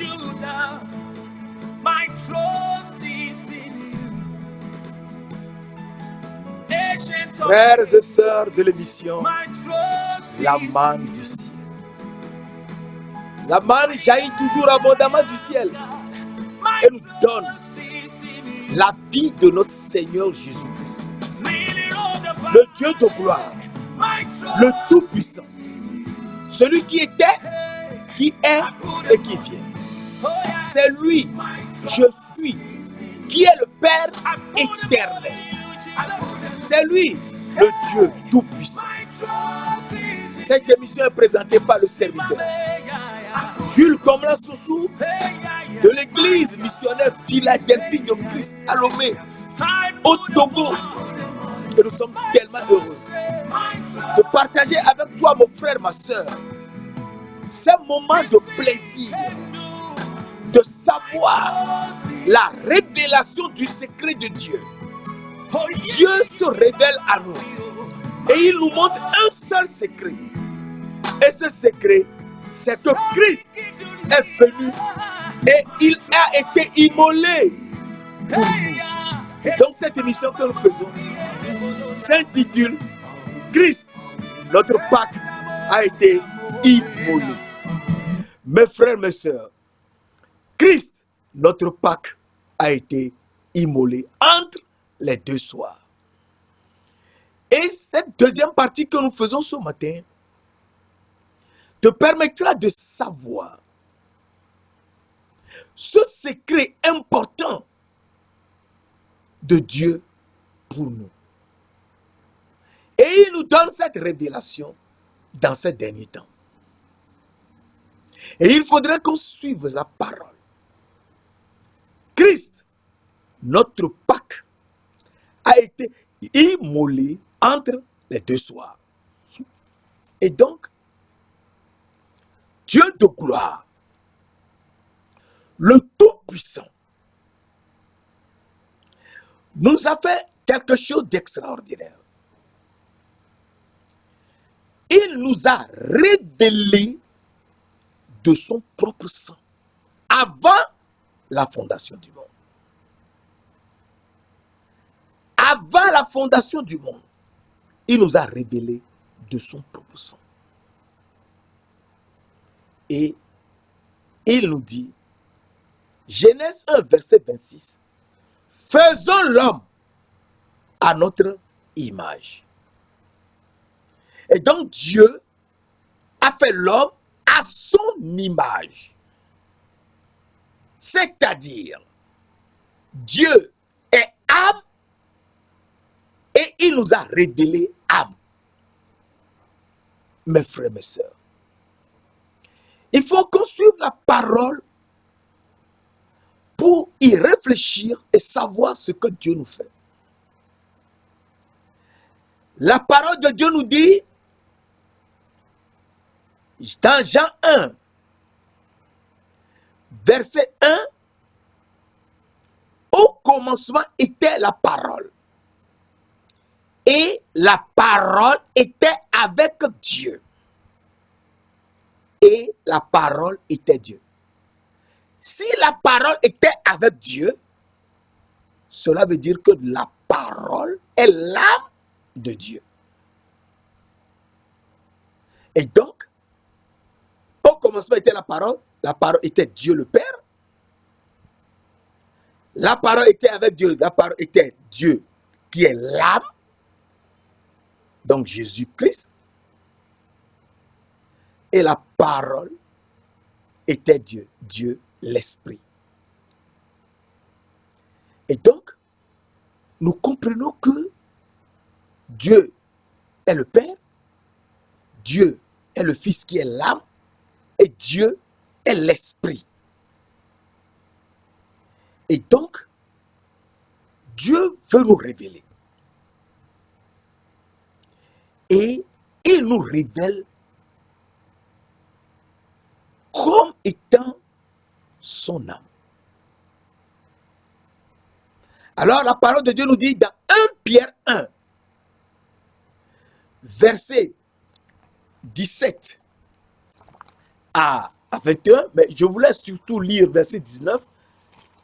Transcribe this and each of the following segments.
Judah, my trust is in you. Ancient of Frères et days, sœurs de l'émission, my trust la is manne in du you. ciel. La manne jaillit toujours abondamment du ciel My et nous donne trust is in you. la vie de notre Seigneur Jésus-Christ, Lily of the le Dieu de gloire, my le trust Tout-Puissant, celui qui était, hey, qui est et qui vient. oh yeah, C'est lui, je suis, qui est le Père éternel. C'est lui, le Dieu Tout-Puissant. my trust is in Cette émission est présentée par le serviteur Jules Komla Soussou de l'église missionnaire Philadelphie de Christ à Lomé, au Togo. Et nous sommes tellement heureux de partager avec toi, mon frère, ma soeur, ces moments de plaisir, de savoir la révélation du secret de Dieu. Dieu se révèle à nous et il nous montre un seul secret. Et ce secret, c'est que Christ est venu et il a été immolé pour nous. Donc cette émission que nous faisons s'intitule Christ, notre Pâque, a été immolé. Mes frères, mes sœurs, Christ, notre Pâque, a été immolé entre les deux soirs. Et cette deuxième partie que nous faisons ce matin te permettra de savoir ce secret important de Dieu pour nous. Et il nous donne cette révélation dans ces derniers temps. Et il faudrait qu'on suive la parole. Christ, notre Pâque, a été immolé entre les deux soirs. Et donc, Dieu de gloire, le Tout-Puissant, nous a fait quelque chose d'extraordinaire. Il nous a révélé de son propre sang avant la fondation du monde. Avant la fondation du monde, il nous a révélé de son propre sang. Et il nous dit, Genèse 1, verset 26, faisons l'homme à notre image. Et donc Dieu a fait l'homme à son image. C'est-à-dire, Dieu est âme et il nous a révélé âme. Mes frères, mes sœurs, il faut qu'on suive la parole pour y réfléchir et savoir ce que Dieu nous fait. La parole de Dieu nous dit, dans Jean 1, verset 1, au commencement était la parole. Et la parole était avec Dieu. Et la parole était Dieu. Si la parole était avec Dieu, cela veut dire que la parole est l'âme de Dieu. Et donc, au commencement était la parole était Dieu le Père. La parole était avec Dieu, la parole était Dieu qui est l'âme, donc Jésus-Christ. Et la parole était Dieu, Dieu l'Esprit. Et donc, nous comprenons que Dieu est le Père, Dieu est le Fils qui est l'âme, et Dieu est l'Esprit. Et donc, Dieu veut nous révéler. Et il nous révèle comme étant son âme. Alors la parole de Dieu nous dit dans 1 Pierre 1, verset 17 à à 21, mais je voulais surtout lire verset 19.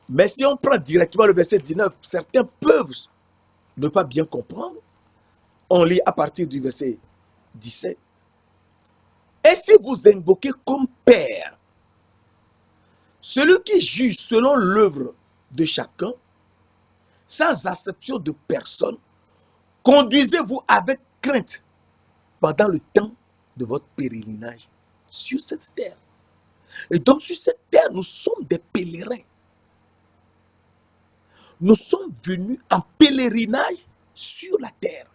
Mais si on prend directement le verset 19, certains peuvent ne pas bien comprendre. On lit à partir du verset 17. Et si vous invoquez comme Père celui qui juge selon l'œuvre de chacun, sans acception de personne, conduisez-vous avec crainte pendant le temps de votre pèlerinage sur cette terre. Et donc sur cette terre, nous sommes des pèlerins. Nous sommes venus en pèlerinage sur la terre.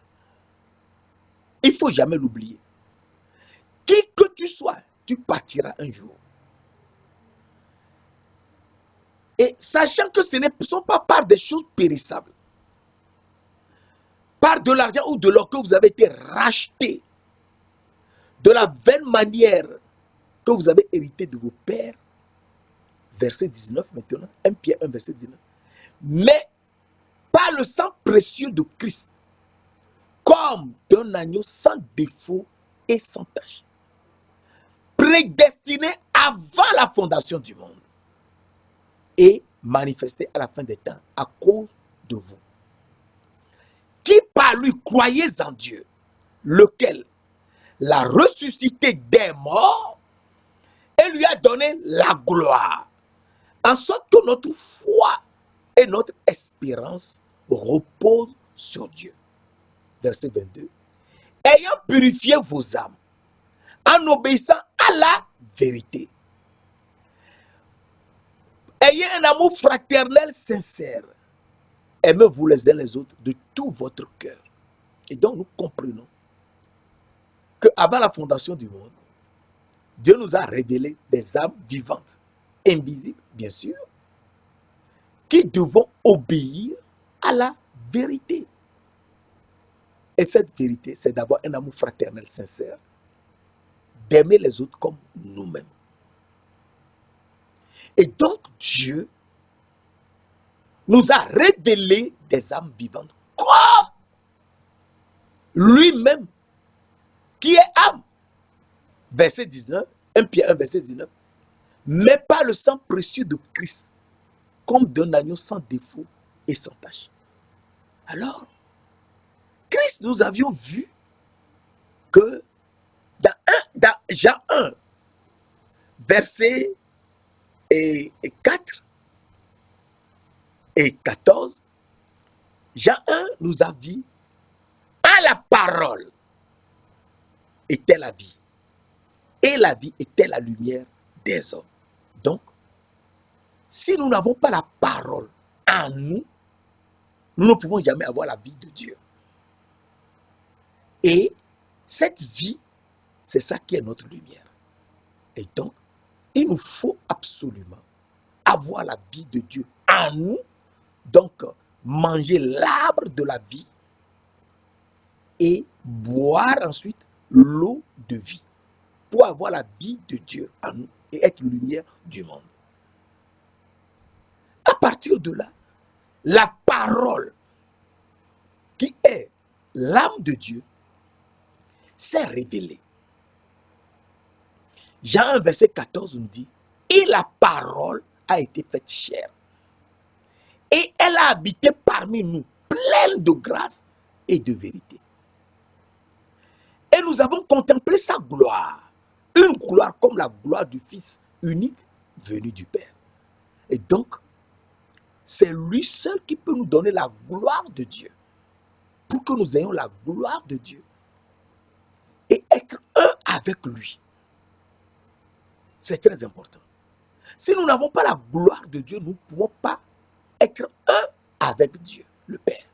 Il ne faut jamais l'oublier. Qui que tu sois, tu partiras un jour. Et sachant que ce ne sont pas par des choses périssables, par de l'argent ou de l'or que vous avez été racheté, de la vaine manière que vous avez hérité de vos pères, verset 19 maintenant, 1 Pierre 1, verset 19, mais par le sang précieux de Christ, comme d'un agneau sans défaut et sans tache, prédestiné avant la fondation du monde et manifesté à la fin des temps à cause de vous, qui par lui croyez en Dieu, lequel l'a ressuscité des morts et lui a donné la gloire, en sorte que notre foi et notre espérance reposent sur Dieu. Verset 22. Ayant purifié vos âmes en obéissant à la vérité. Ayez un amour fraternel sincère. Aimez-vous les uns les autres de tout votre cœur. Et donc nous comprenons qu'avant la fondation du monde, Dieu nous a révélé des âmes vivantes, invisibles bien sûr, qui devront obéir à la vérité. Et cette vérité, c'est d'avoir un amour fraternel sincère, d'aimer les autres comme nous-mêmes. Et donc Dieu nous a révélé des âmes vivantes comme lui-même qui est âme. Verset 19, 1 Pierre 1, verset 19. Mais par le sang précieux de Christ, comme d'un agneau sans défaut et sans tache. Alors, Christ, nous avions vu que dans Jean 1, verset 4 et 14, Jean 1 nous a dit, à la parole était la vie, et la vie était la lumière des hommes. Donc, si nous n'avons pas la parole en nous, nous ne pouvons jamais avoir la vie de Dieu. Et cette vie, c'est ça qui est notre lumière. Et donc, il nous faut absolument avoir la vie de Dieu en nous, donc manger l'arbre de la vie et boire ensuite l'eau de vie pour avoir la vie de Dieu en nous et être lumière du monde. À partir de là, la parole qui est l'âme de Dieu s'est révélée. Jean 1, verset 14 nous dit, et la parole a été faite chair. Et elle a habité parmi nous, pleine de grâce et de vérité. Et nous avons contemplé sa gloire. Une gloire comme la gloire du Fils unique venu du Père. Et donc, c'est lui seul qui peut nous donner la gloire de Dieu. Pour que nous ayons la gloire de Dieu. Et être un avec lui. C'est très important. Si nous n'avons pas la gloire de Dieu, nous ne pouvons pas être un avec Dieu, le Père,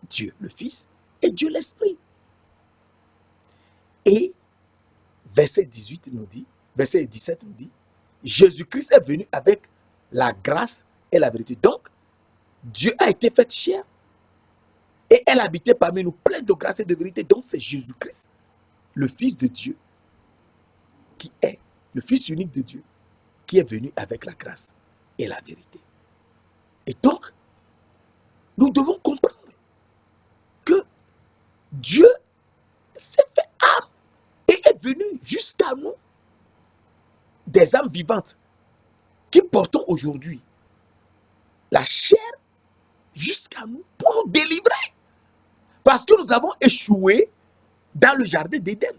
Dieu le Fils et Dieu l'Esprit. Et verset 18 nous dit, verset 17 nous dit, Jésus-Christ est venu avec la grâce et la vérité. Donc, Dieu a été fait chair et elle habitait parmi nous pleine de grâce et de vérité. Donc, c'est Jésus-Christ, le Fils de Dieu, qui est le Fils unique de Dieu, qui est venu avec la grâce et la vérité. Et donc, nous devons comprendre que Dieu s'est fait âme et est venu jusqu'à nous des âmes vivantes qui portons aujourd'hui la chair jusqu'à nous pour nous délivrer. Parce que nous avons échoué dans le jardin d'Éden,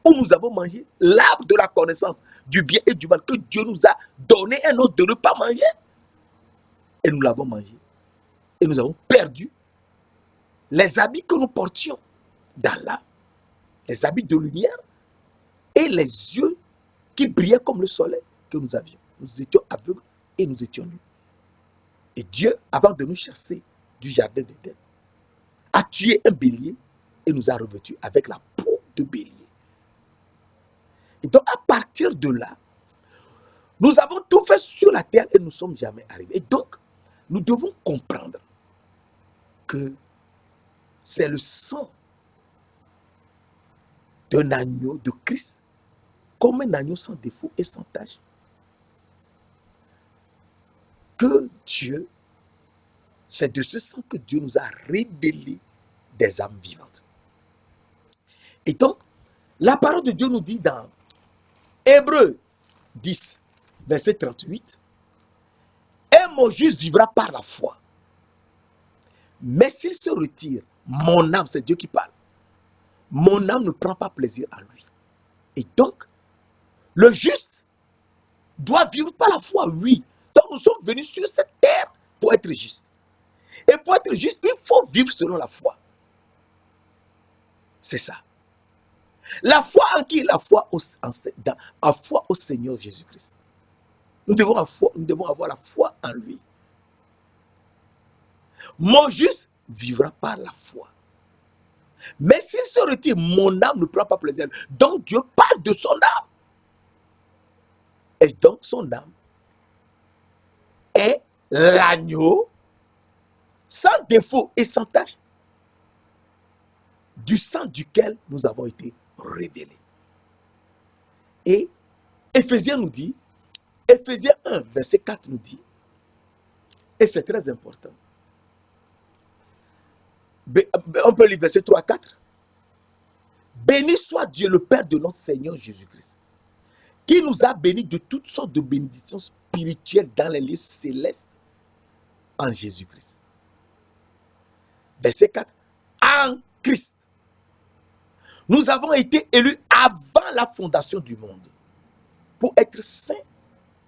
où nous avons mangé l'arbre de la connaissance du bien et du mal que Dieu nous a donné un ordre de ne pas manger. Et nous l'avons mangé. Et nous avons perdu les habits que nous portions dans l'âme, les habits de lumière et les yeux qui brillaient comme le soleil que nous avions. Nous étions aveugles et nous étions nus. Et Dieu, avant de nous chasser du jardin d'Éden, a tué un bélier et nous a revêtus avec la peau de bélier. Et donc, à partir de là, nous avons tout fait sur la terre et nous ne sommes jamais arrivés. Et donc, nous devons comprendre que c'est le sang d'un agneau de Christ, comme un agneau sans défaut et sans tache, que Dieu, c'est de ce sang que Dieu nous a révélé des âmes vivantes. Et donc, la parole de Dieu nous dit dans Hébreux 10, verset 38, « Et mon juste vivra par la foi. Mais s'il se retire, mon âme, c'est Dieu qui parle, mon âme ne prend pas plaisir à lui. » Et donc, le juste doit vivre par la foi, oui. Donc, nous sommes venus sur cette terre pour être justes. Et pour être juste, il faut vivre selon la foi. C'est ça. La foi en qui? La foi au Seigneur Jésus-Christ. Nous devons avoir la foi en lui. Mon juste vivra par la foi. Mais s'il se retire, mon âme ne prend pas plaisir. Donc Dieu parle de son âme. Et donc son âme est l'agneau sans défaut et sans tache, du sang duquel nous avons été révélés. Et Éphésiens nous dit, Éphésiens 1, verset 4 nous dit, et c'est très important, on peut lire verset 3 à 4. Béni soit Dieu le Père de notre Seigneur Jésus-Christ, qui nous a bénis de toutes sortes de bénédictions spirituelles dans les lieux célestes en Jésus-Christ. Verset 4. En Christ, nous avons été élus avant la fondation du monde pour être saints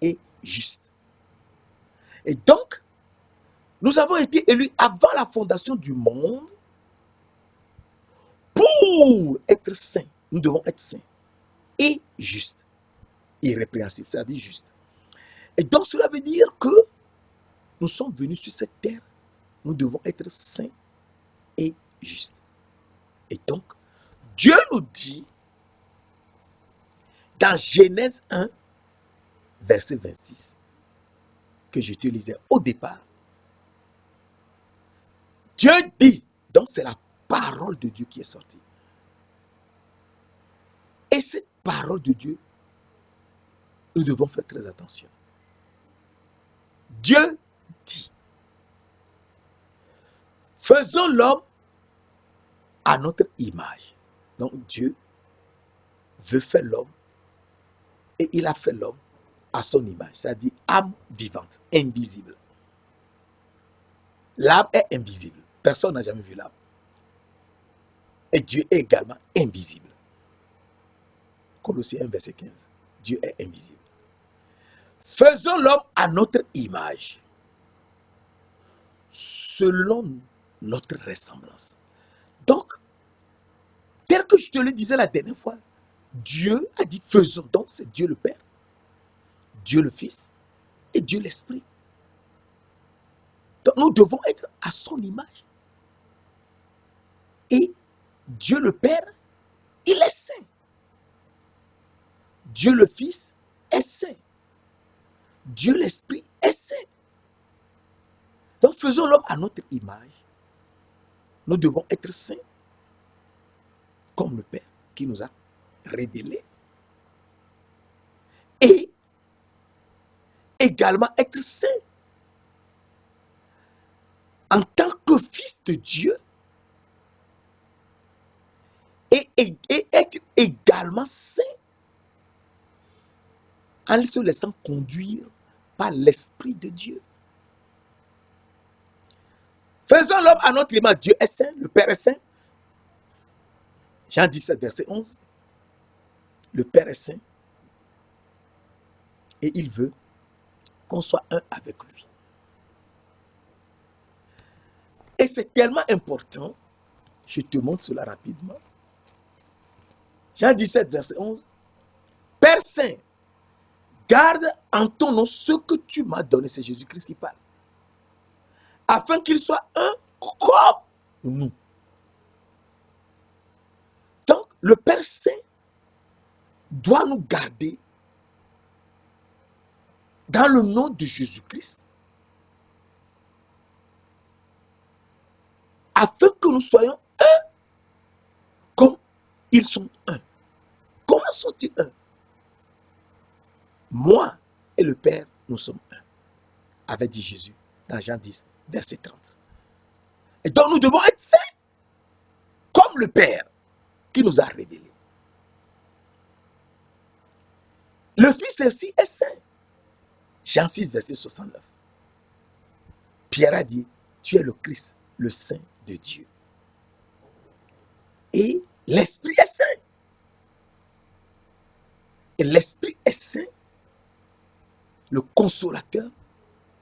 et justes. Et donc, nous avons été élus avant la fondation du monde pour être saints. Nous devons être saints et justes. Irrépréhensibles, c'est-à-dire justes. Et donc, cela veut dire que nous sommes venus sur cette terre. Nous devons être saints et justes. Et donc, Dieu nous dit dans Genèse 1, verset 26, que je te lisais au départ. Dieu dit, donc c'est la parole de Dieu qui est sortie. Et cette parole de Dieu, nous devons faire très attention. Dieu dit, faisons l'homme à notre image. Donc Dieu veut faire l'homme et il a fait l'homme à son image, c'est-à-dire âme vivante, invisible. L'âme est invisible. Personne n'a jamais vu l'âme. Et Dieu est également invisible. Colossiens 1, verset 15. Dieu est invisible. Faisons l'homme à notre image, selon notre ressemblance. Donc, tel que je te le disais la dernière fois, Dieu a dit faisons. Donc, c'est Dieu le Père, Dieu le Fils et Dieu l'Esprit. Donc, nous devons être à son image. Et Dieu le Père, il est saint. Dieu le Fils est saint. Dieu l'Esprit est saint. Donc faisons l'homme à notre image. Nous devons être saints comme le Père qui nous a révélés. Et également être saint en tant que fils de Dieu. Et être également saint en se laissant conduire par l'Esprit de Dieu. Faisons l'homme à notre image. Dieu est saint, le Père est saint. Jean 17, verset 11. Le Père est saint et il veut qu'on soit un avec lui. Et c'est tellement important, je te montre cela rapidement. Jean 17, verset 11. Père saint, garde en ton nom ce que tu m'as donné. C'est Jésus-Christ qui parle. Afin qu'il soit un comme nous. Donc, le Père saint doit nous garder dans le nom de Jésus-Christ, afin que nous soyons un, comme ils sont un. Comment sont-ils un? Moi et le Père, nous sommes un, avait dit Jésus dans Jean 10, verset 30. Et donc nous devons être saints, comme le Père qui nous a révélé. Le Fils aussi est saint. Jean 6, verset 69. Pierre a dit, tu es le Christ, le Saint de Dieu. Et l'Esprit est saint. Et l'Esprit est saint. Le consolateur,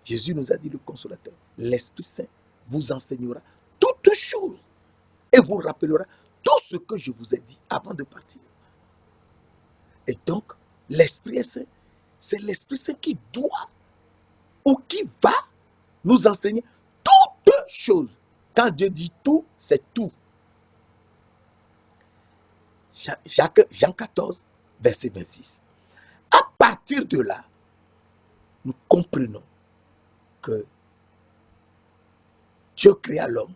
Jésus nous a dit le consolateur, l'Esprit Saint vous enseignera toutes choses et vous rappellera tout ce que je vous ai dit avant de partir. Et donc, l'Esprit est saint, c'est l'Esprit Saint qui doit ou qui va nous enseigner toutes choses. Quand Dieu dit tout, c'est tout. Jean 14, verset 26. À partir de là, nous comprenons que Dieu créa l'homme,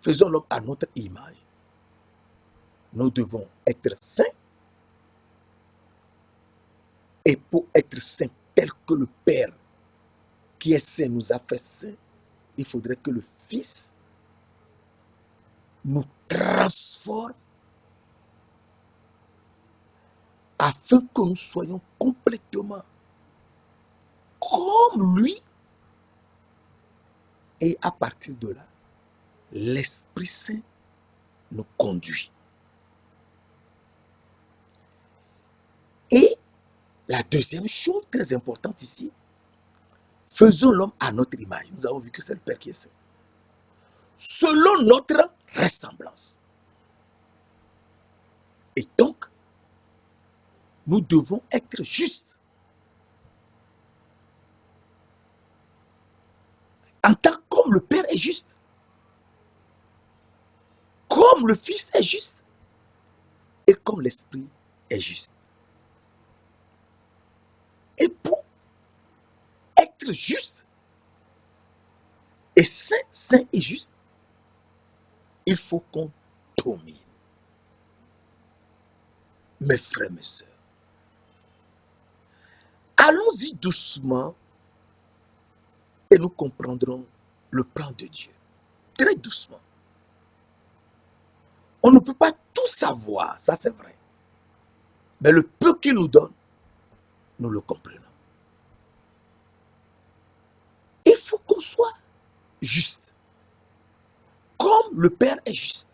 faisons l'homme à notre image. Nous devons être saints. Et pour être saint tel que le Père qui est saint nous a fait saint, il faudrait que le Fils nous transforme afin que nous soyons complètement comme lui. Et à partir de là, l'Esprit Saint nous conduit. Et la deuxième chose très importante ici, faisons l'homme à notre image. Nous avons vu que c'est le Père qui est saint. Selon notre ressemblance. Et donc, nous devons être justes. En tant comme le Père est juste. Comme le Fils est juste. Et comme l'Esprit est juste. Et pour être juste et saint et juste, il faut qu'on domine. Mes frères, mes sœurs, allons-y doucement et nous comprendrons le plan de Dieu. Très doucement. On ne peut pas tout savoir, ça c'est vrai. Mais le peu qu'il nous donne, nous le comprenons. Il faut qu'on soit juste. Comme le Père est juste.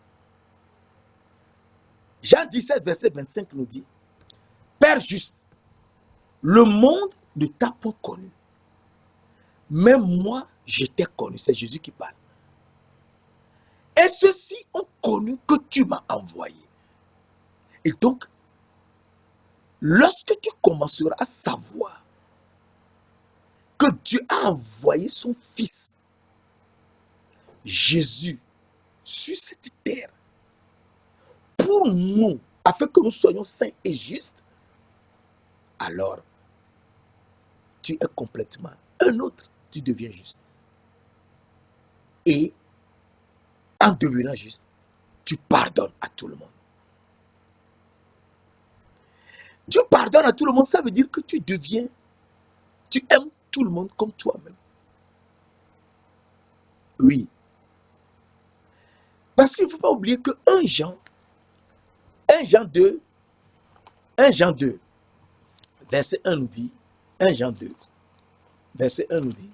Jean 17, verset 25 nous dit, Père juste, le monde ne t'a pas connu. Mais moi, je t'ai connu. C'est Jésus qui parle. Et ceux-ci ont connu que tu m'as envoyé. Et donc, lorsque tu commenceras à savoir que Dieu a envoyé son Fils, Jésus, sur cette terre, pour nous, afin que nous soyons saints et justes, alors, tu es complètement un autre, tu deviens juste. Et, en devenant juste, tu pardonnes à tout le monde. Tu pardonnes à tout le monde, ça veut dire que tu aimes tout le monde comme toi-même. Oui. Parce qu'il ne faut pas oublier que 1 Jean 2, verset 1 nous dit, 1 Jean 2, verset 1 nous dit,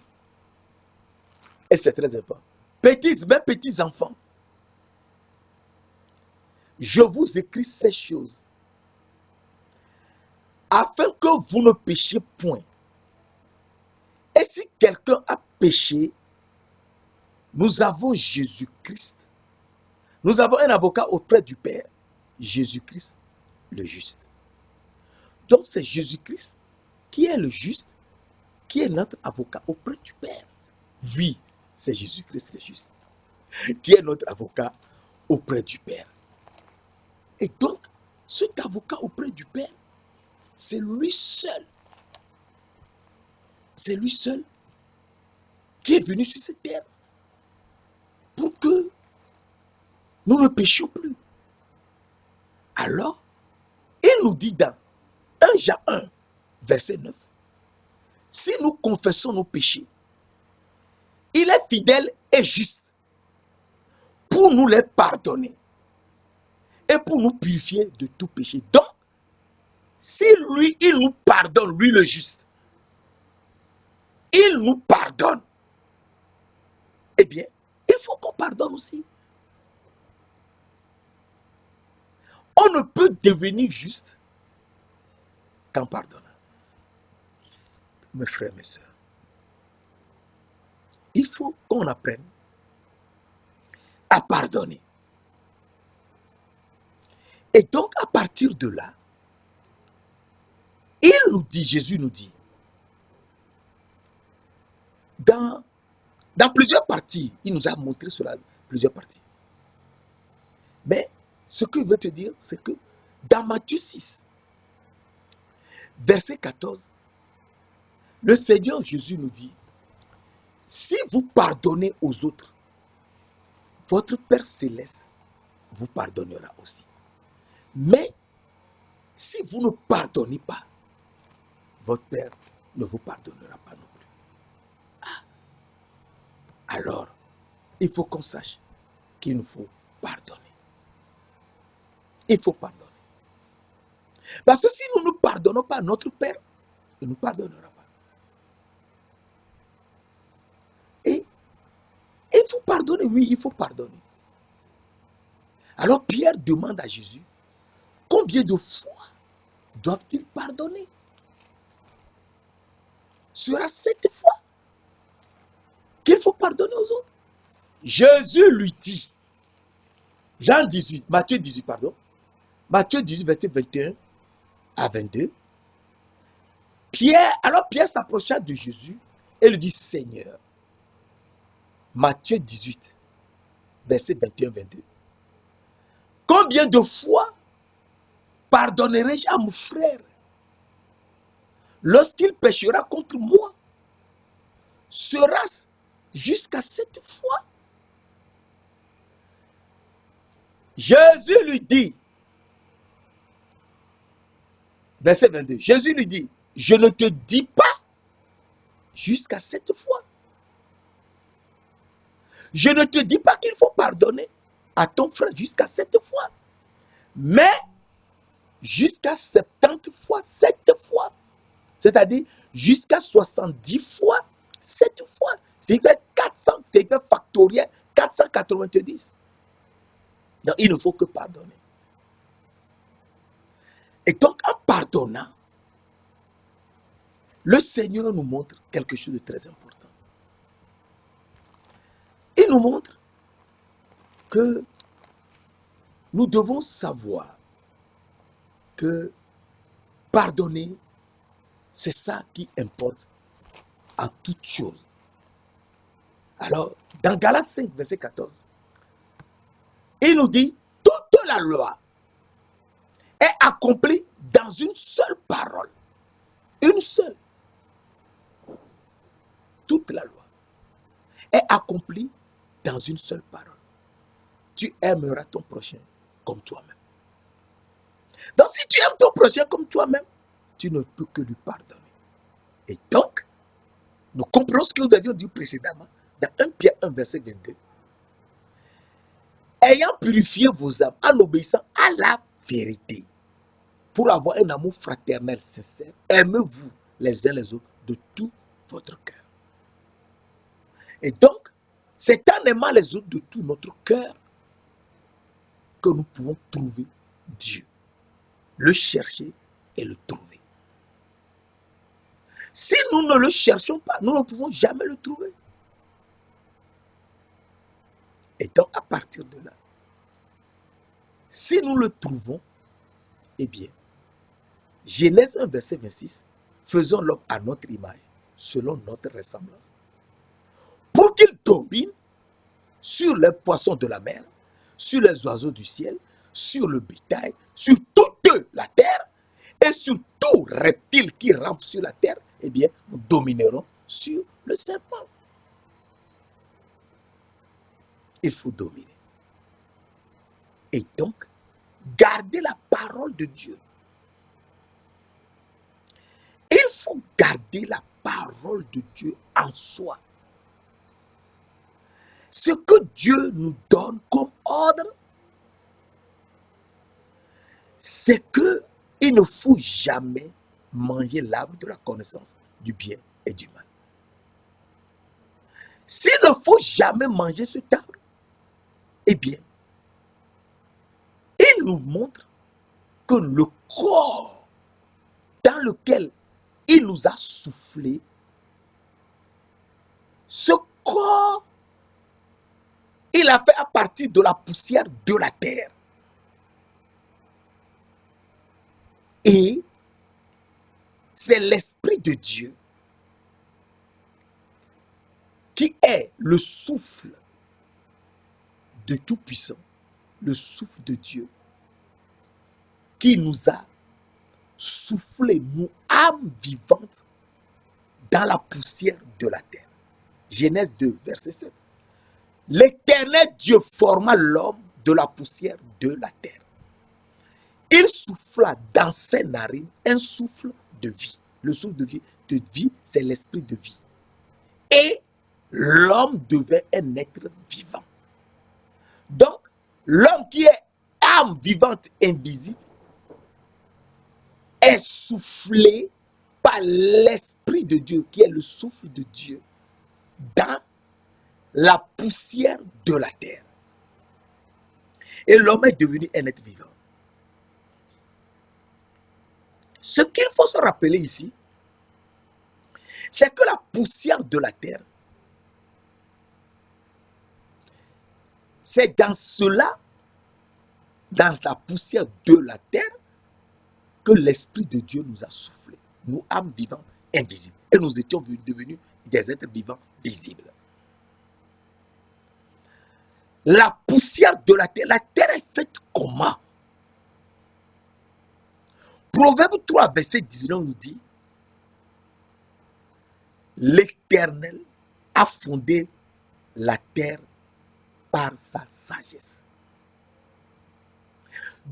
et c'est très important, mes petits enfants, je vous écris ces choses afin que vous ne péchiez point. Et si quelqu'un a péché, nous avons Jésus-Christ. Nous avons un avocat auprès du Père, Jésus-Christ le juste. Donc c'est Jésus-Christ qui est le juste, qui est notre avocat auprès du Père. Oui, c'est Jésus-Christ le juste, qui est notre avocat auprès du Père. Et donc, cet avocat auprès du Père, c'est lui seul. C'est lui seul qui est venu sur cette terre pour que nous ne péchions plus. Alors, il nous dit dans 1 Jean 1, verset 9, si nous confessons nos péchés, il est fidèle et juste pour nous les pardonner et pour nous purifier de tout péché. Donc, si lui, il nous pardonne, lui le juste, il nous pardonne, eh bien, il faut qu'on pardonne aussi. On ne peut devenir juste qu'en pardonnant. Mes frères, mes sœurs, il faut qu'on apprenne à pardonner. Et donc, à partir de là, il nous dit, Jésus nous dit, dans plusieurs parties, il nous a montré cela, plusieurs parties. Mais ce que je veux te dire, c'est que dans Matthieu 6, verset 14, le Seigneur Jésus nous dit, si vous pardonnez aux autres, votre Père céleste vous pardonnera aussi. Mais si vous ne pardonnez pas, votre Père ne vous pardonnera pas non plus. Alors, il faut qu'on sache qu'il nous faut pardonner. Il faut pardonner. Parce que si nous ne pardonnons pas, notre Père ne nous pardonnera pas. Et il faut pardonner, oui, il faut pardonner. Alors Pierre demande à Jésus, combien de fois doivent-ils pardonner? Sera 7 fois qu'il faut pardonner aux autres. Jésus lui dit, Matthieu 18, verset 21 à 22. Alors Pierre s'approcha de Jésus et lui dit, Seigneur, Matthieu 18, verset 21-22. Combien de fois pardonnerai-je à mon frère lorsqu'il péchera contre moi? Sera-ce jusqu'à 7 fois? Jésus lui dit, verset 22, Jésus lui dit, je ne te dis pas jusqu'à 7 fois. Je ne te dis pas qu'il faut pardonner à ton frère jusqu'à 7 fois, mais jusqu'à 70 fois 7 fois. C'est-à-dire jusqu'à 70 fois 7 fois. C'est 400, c'est factoriel 490. Donc il ne faut que pardonner. Et donc en pardonnant, le Seigneur nous montre quelque chose de très important. Il nous montre que nous devons savoir que pardonner, c'est ça qui importe en toute chose. Alors, dans Galates 5, verset 14, il nous dit, toute la loi est accomplie dans une seule parole. Une seule. Toute la loi est accomplie dans une seule parole. Tu aimeras ton prochain comme toi-même. Donc, si tu aimes ton prochain comme toi-même, tu ne peux que lui pardonner. Et donc, nous comprenons ce que nous avions dit précédemment dans 1 Pierre 1, verset 22. Ayant purifié vos âmes en obéissant à la vérité, pour avoir un amour fraternel sincère, aimez-vous les uns les autres de tout votre cœur. Et donc, c'est en aimant les autres de tout notre cœur que nous pouvons trouver Dieu, le chercher et le trouver. Si nous ne le cherchons pas, nous ne pouvons jamais le trouver. Et donc, à partir de là, si nous le trouvons, eh bien, Genèse 1, verset 26, faisons l'homme à notre image, selon notre ressemblance, pour qu'il domine sur les poissons de la mer, sur les oiseaux du ciel, sur le bétail, sur toute la terre, et sur tout reptile qui rampe sur la terre, eh bien, nous dominerons sur le serpent. Il faut dominer. Et donc, garder la parole de Dieu. Il faut garder la parole de Dieu en soi. Ce que Dieu nous donne comme ordre, c'est qu'il ne faut jamais manger l'arbre de la connaissance du bien et du mal. S'il ne faut jamais manger cet arbre, eh bien, il nous montre que le corps dans lequel il nous a soufflé, ce corps, il a fait à partir de la poussière de la terre. Et c'est l'Esprit de Dieu qui est le souffle de Tout-Puissant, le souffle de Dieu, qui nous a soufflé, nous, âmes vivantes, dans la poussière de la terre. Genèse 2, verset 7. L'Éternel Dieu forma l'homme de la poussière de la terre. Il souffla dans ses narines un souffle de vie. Le souffle de vie, c'est l'esprit de vie. Et l'homme devint un être vivant. Donc, l'homme qui est âme vivante invisible est soufflé par l'Esprit de Dieu, qui est le souffle de Dieu, dans la poussière de la terre. Et l'homme est devenu un être vivant. Ce qu'il faut se rappeler ici, c'est que la poussière de la terre, c'est dans cela, dans la poussière de la terre, que l'Esprit de Dieu nous a soufflé. Nous, âmes vivantes, invisibles. Et nous étions devenus des êtres vivants visibles. La poussière de la terre est faite comment? Proverbe 3, verset 19 nous dit, l'Éternel a fondé la terre par sa sagesse.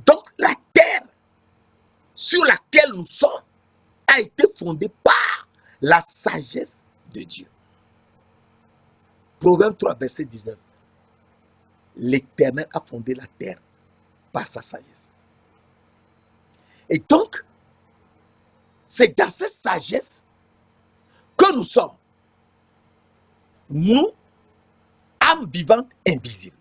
Donc la terre sur laquelle nous sommes a été fondée par la sagesse de Dieu. Proverbe 3, verset 19. L'Éternel a fondé la terre par sa sagesse. Et donc, c'est dans cette sagesse que nous sommes. Nous, âmes vivantes invisibles,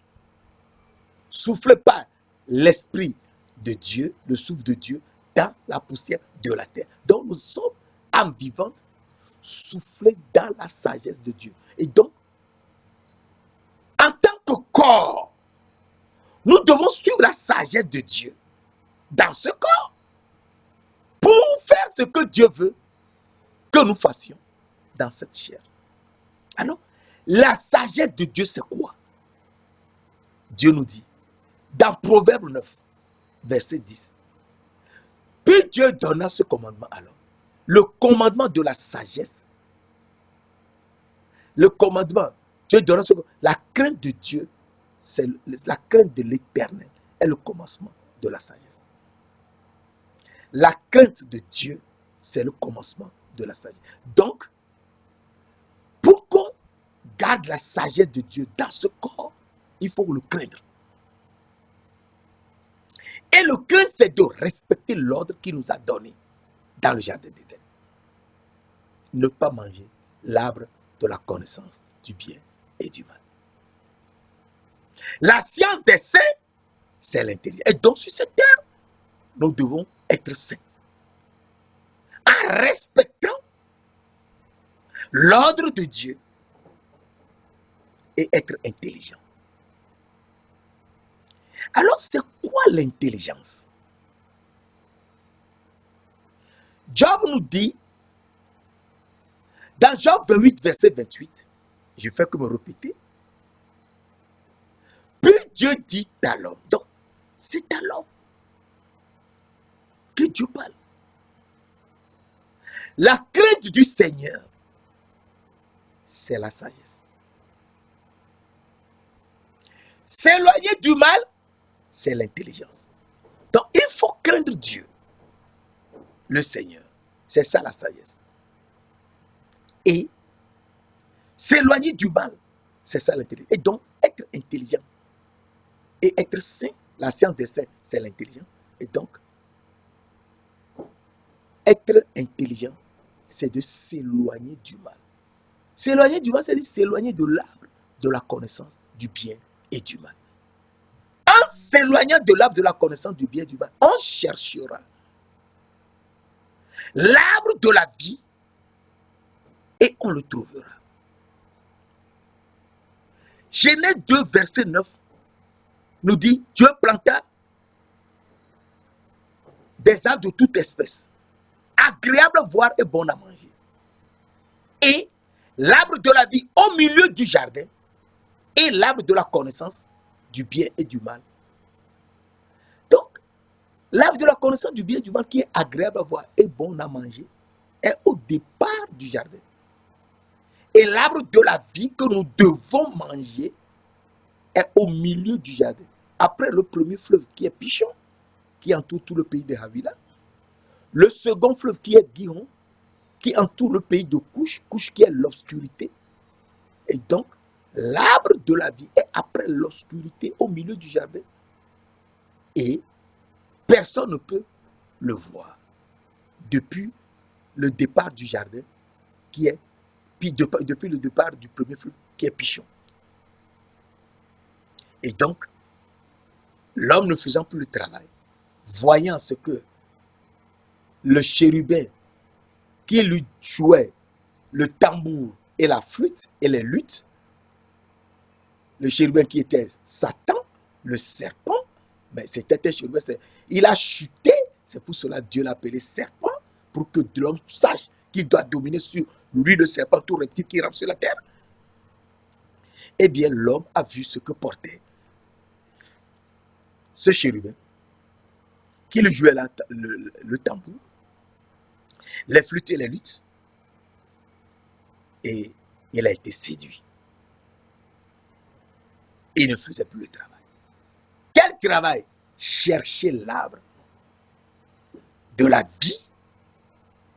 soufflées par l'Esprit de Dieu, le souffle de Dieu, dans la poussière de la terre. Donc, nous sommes âmes vivantes, soufflées dans la sagesse de Dieu. Et donc, en tant que corps, nous devons suivre la sagesse de Dieu dans ce corps pour faire ce que Dieu veut que nous fassions dans cette chair. Alors, la sagesse de Dieu, c'est quoi? Dieu nous dit, dans Proverbe 9, verset 10, puis Dieu donna ce commandement alors. Le commandement de la sagesse, le commandement, Dieu donna ce commandement. La crainte de Dieu, c'est la crainte de l'Éternel, est le commencement de la sagesse. La crainte de Dieu, c'est le commencement de la sagesse. Donc, pour qu'on garde la sagesse de Dieu dans ce corps, il faut le craindre. Et le craindre, c'est de respecter l'ordre qu'il nous a donné dans le jardin d'Éden. Ne pas manger l'arbre de la connaissance du bien et du mal. La science des saints, c'est l'intelligence. Et donc sur cette terre, nous devons être saints. En respectant l'ordre de Dieu et être intelligent. Alors, c'est quoi l'intelligence? Job nous dit, dans Job 28, verset 28, je fais que me répéter, puis Dieu dit à l'homme, donc c'est à l'homme que Dieu parle. La crainte du Seigneur, c'est la sagesse. S'éloigner du mal, c'est l'intelligence. Donc, il faut craindre Dieu, le Seigneur. C'est ça la sagesse. Et s'éloigner du mal, c'est ça l'intelligence. Et donc, être intelligent et être saint, la science des saints, c'est l'intelligence. Et donc, être intelligent, c'est de s'éloigner du mal. S'éloigner du mal, c'est de s'éloigner de l'arbre de la connaissance du bien et du mal. En s'éloignant de l'arbre de la connaissance du bien et du mal, on cherchera l'arbre de la vie et on le trouvera. Genèse 2, verset 9 nous dit, Dieu planta des arbres de toute espèce, agréables à voir et bons à manger. Et l'arbre de la vie au milieu du jardin et l'arbre de la connaissance du bien et du mal. Donc, l'arbre de la connaissance du bien et du mal qui est agréable à voir et bon à manger est au départ du jardin. Et l'arbre de la vie que nous devons manger est au milieu du jardin. Après le premier fleuve qui est Pichon, qui entoure tout le pays de Havila. Le second fleuve qui est Gihon, qui entoure le pays de Couche, Couche qui est l'obscurité. Et donc, l'arbre de la vie est après l'obscurité au milieu du jardin. Et personne ne peut le voir depuis le départ du jardin, qui est, puis depuis le départ du premier fleuve, qui est Pichon. Et donc, l'homme ne faisant plus le travail, voyant ce que le chérubin qui lui jouait le tambour et la flûte et les luttes, le chérubin qui était Satan, le serpent, mais c'était un chérubin, il a chuté, c'est pour cela que Dieu l'a appelé serpent, pour que l'homme sache qu'il doit dominer sur lui, le serpent, tout reptile qui rampe sur la terre. Eh bien, l'homme a vu ce que portait ce chérubin, qui lui jouait le tambour, les flûtes et les luttes, et il a été séduit. Il ne faisait plus le travail. Quel travail? Chercher l'arbre de la vie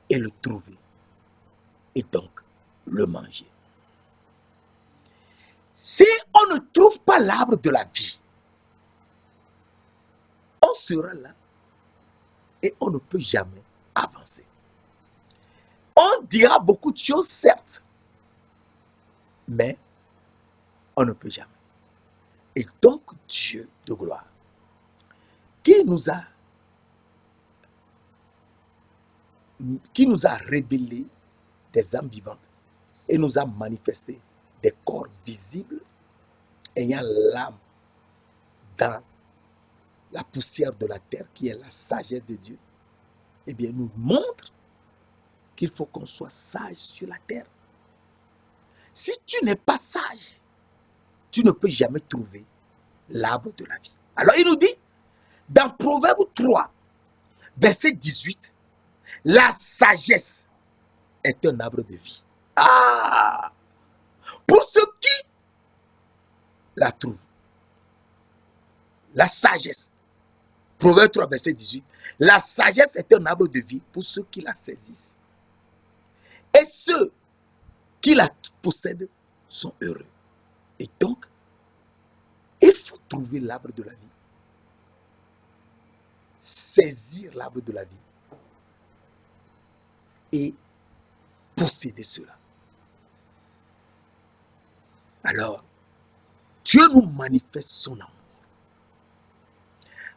et le trouver. Et donc, le manger. Si on ne trouve pas l'arbre de la vie, on sera là et on ne peut jamais avancer. On dira beaucoup de choses, certes, mais on ne peut jamais. Et donc, Dieu de gloire, qui nous a révélé des âmes vivantes et nous a manifesté des corps visibles ayant l'âme dans la poussière de la terre qui est la sagesse de Dieu, eh bien nous montre qu'il faut qu'on soit sage sur la terre. Si tu n'es pas sage, tu ne peux jamais trouver l'arbre de la vie. Alors il nous dit, dans Proverbe 3, verset 18, la sagesse est un arbre de vie. Ah! Pour ceux qui la trouvent. La sagesse. Proverbe 3, verset 18. La sagesse est un arbre de vie pour ceux qui la saisissent. Et ceux qui la possèdent sont heureux. Et donc, il faut trouver l'arbre de la vie. saisir l'arbre de la vie et posséder cela. Alors, Dieu nous manifeste son amour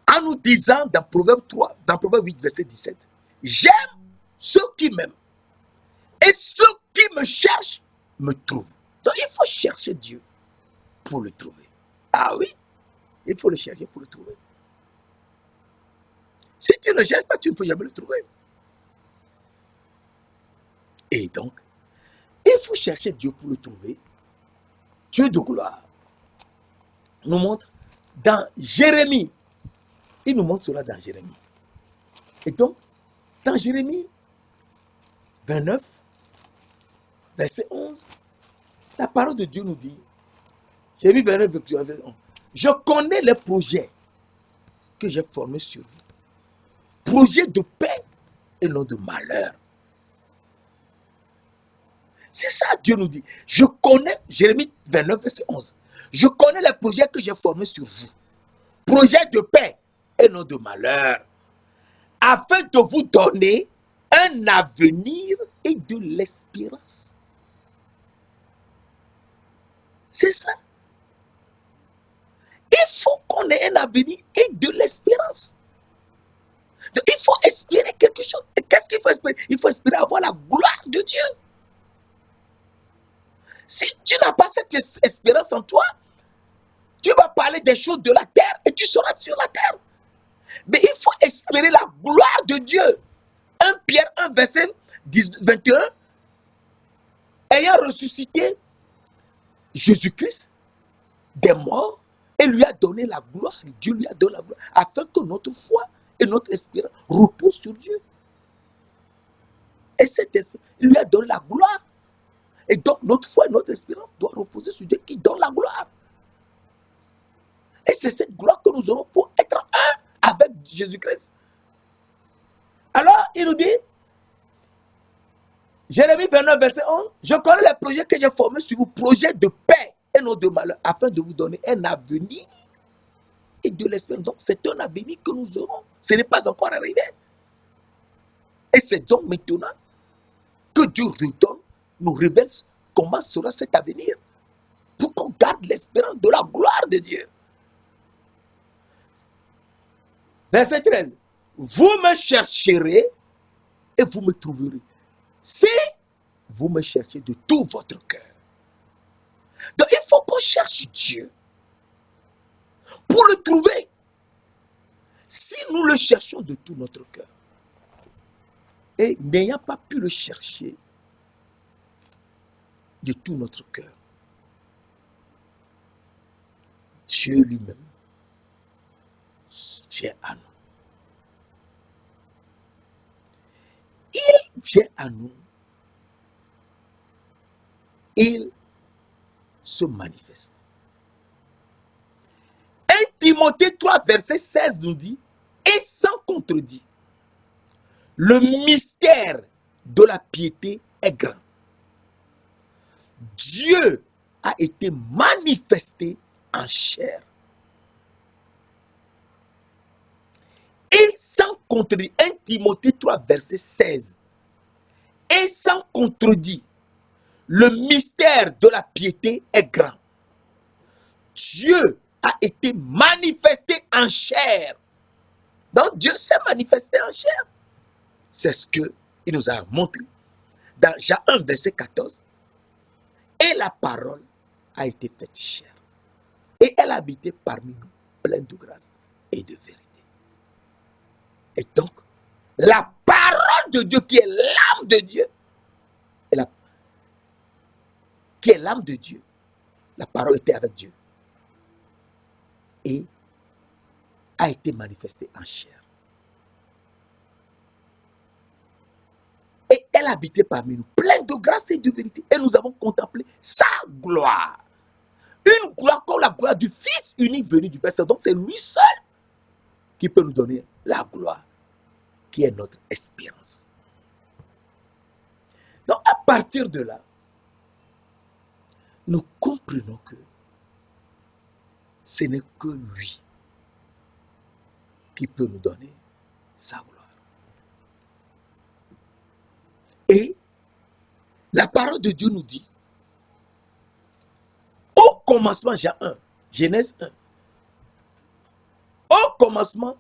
en nous disant dans Proverbe 3, dans Proverbe 8, verset 17, j'aime ceux qui m'aiment et ceux qui me cherchent me trouvent. Donc il faut chercher Dieu pour le trouver. Ah oui, il faut le chercher pour le trouver. Si tu ne le cherches pas, tu ne peux jamais le trouver. Et donc, il faut chercher Dieu pour le trouver. Dieu de gloire nous montre dans Jérémie. Il nous montre cela dans Jérémie. Et donc, dans Jérémie 29, verset 11, la parole de Dieu nous dit, Jérémie 29, verset 11, je connais les projets que j'ai formés sur vous. Projets de paix et non de malheur. C'est ça, Dieu nous dit. Je connais, Jérémie 29, verset 11. Je connais les projets que j'ai formés sur vous. Projets de paix et non de malheur. Afin de vous donner un avenir et de l'espérance. C'est ça. Il faut qu'on ait un avenir et de l'espérance. Donc, il faut espérer quelque chose. Et qu'est-ce qu'il faut espérer? Il faut espérer avoir la gloire de Dieu. Si tu n'as pas cette espérance en toi, tu vas parler des choses de la terre et tu seras sur la terre. Mais il faut espérer la gloire de Dieu. 1 Pierre 1, verset 21, ayant ressuscité Jésus-Christ des morts et lui a donné la gloire. Dieu lui a donné la gloire afin que notre foi et notre espérance reposent sur Dieu. Et cet esprit, il lui a donné la gloire. Et donc notre foi et notre espérance doivent reposer sur Dieu qui donne la gloire. Et c'est cette gloire que nous aurons pour être un avec Jésus-Christ. Alors, il nous dit, Jérémie 29, verset 11, je connais les projets que j'ai formés sur vous, projets de paix et non de malheur, afin de vous donner un avenir et de l'espérance. Donc, c'est un avenir que nous aurons. Ce n'est pas encore arrivé. Et c'est donc maintenant que Dieu redonne, nous révèle comment sera cet avenir, pour qu'on garde l'espérance de la gloire de Dieu. Verset 13. Vous me chercherez et vous me trouverez. Si vous me cherchez de tout votre cœur. Donc il faut qu'on cherche Dieu pour le trouver. Si nous le cherchons de tout notre cœur et n'ayant pas pu le chercher de tout notre cœur, Dieu lui-même vient à nous. Il vient à nous. Il se manifeste. 1 Timothée 3, verset 16 nous dit, et sans contredit, le mystère de la piété est grand. Dieu a été manifesté en chair. Et sans contredit, 1 Timothée 3, verset 16, et sans contredit, le mystère de la piété est grand. Dieu a été manifesté en chair. Donc Dieu s'est manifesté en chair. C'est ce qu'il nous a montré dans Jean 1, verset 14. Et la parole a été faite chair. Et elle a habité parmi nous, pleine de grâce et de vérité. Et donc, la parole de Dieu qui est l'âme de Dieu, qui est l'âme de Dieu, la parole était avec Dieu et a été manifestée en chair. Et elle habitait parmi nous, pleine de grâce et de vérité. Et nous avons contemplé sa gloire. Une gloire comme la gloire du Fils unique venu du Père. Donc c'est lui seul qui peut nous donner la gloire, qui est notre espérance. Donc à partir de là, nous comprenons que ce n'est que lui qui peut nous donner sa gloire. Et la parole de Dieu nous dit, au commencement, Genèse 1, au commencement,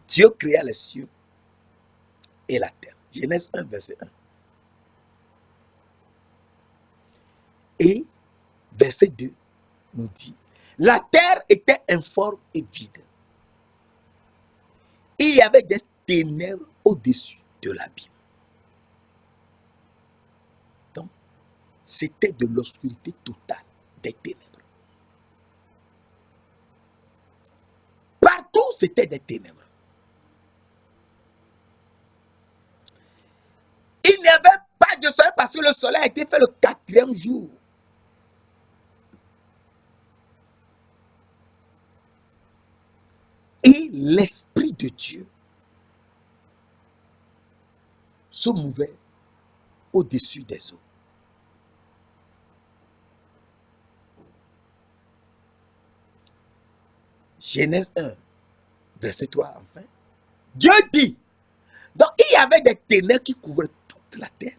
Dieu créa les cieux et la terre. Genèse 1, verset 1. Et verset 2 nous dit, la terre était informe et vide. Et il y avait des ténèbres au-dessus de l'abîme. Donc, c'était de l'obscurité totale, des ténèbres. Partout, c'était des ténèbres. Il n'y avait pas de soleil parce que le soleil a été fait le 4e jour. Et l'Esprit de Dieu se mouvait au-dessus des eaux. Genèse 1, verset 3, enfin. Dieu dit, donc il y avait des ténèbres qui couvraient toute la terre.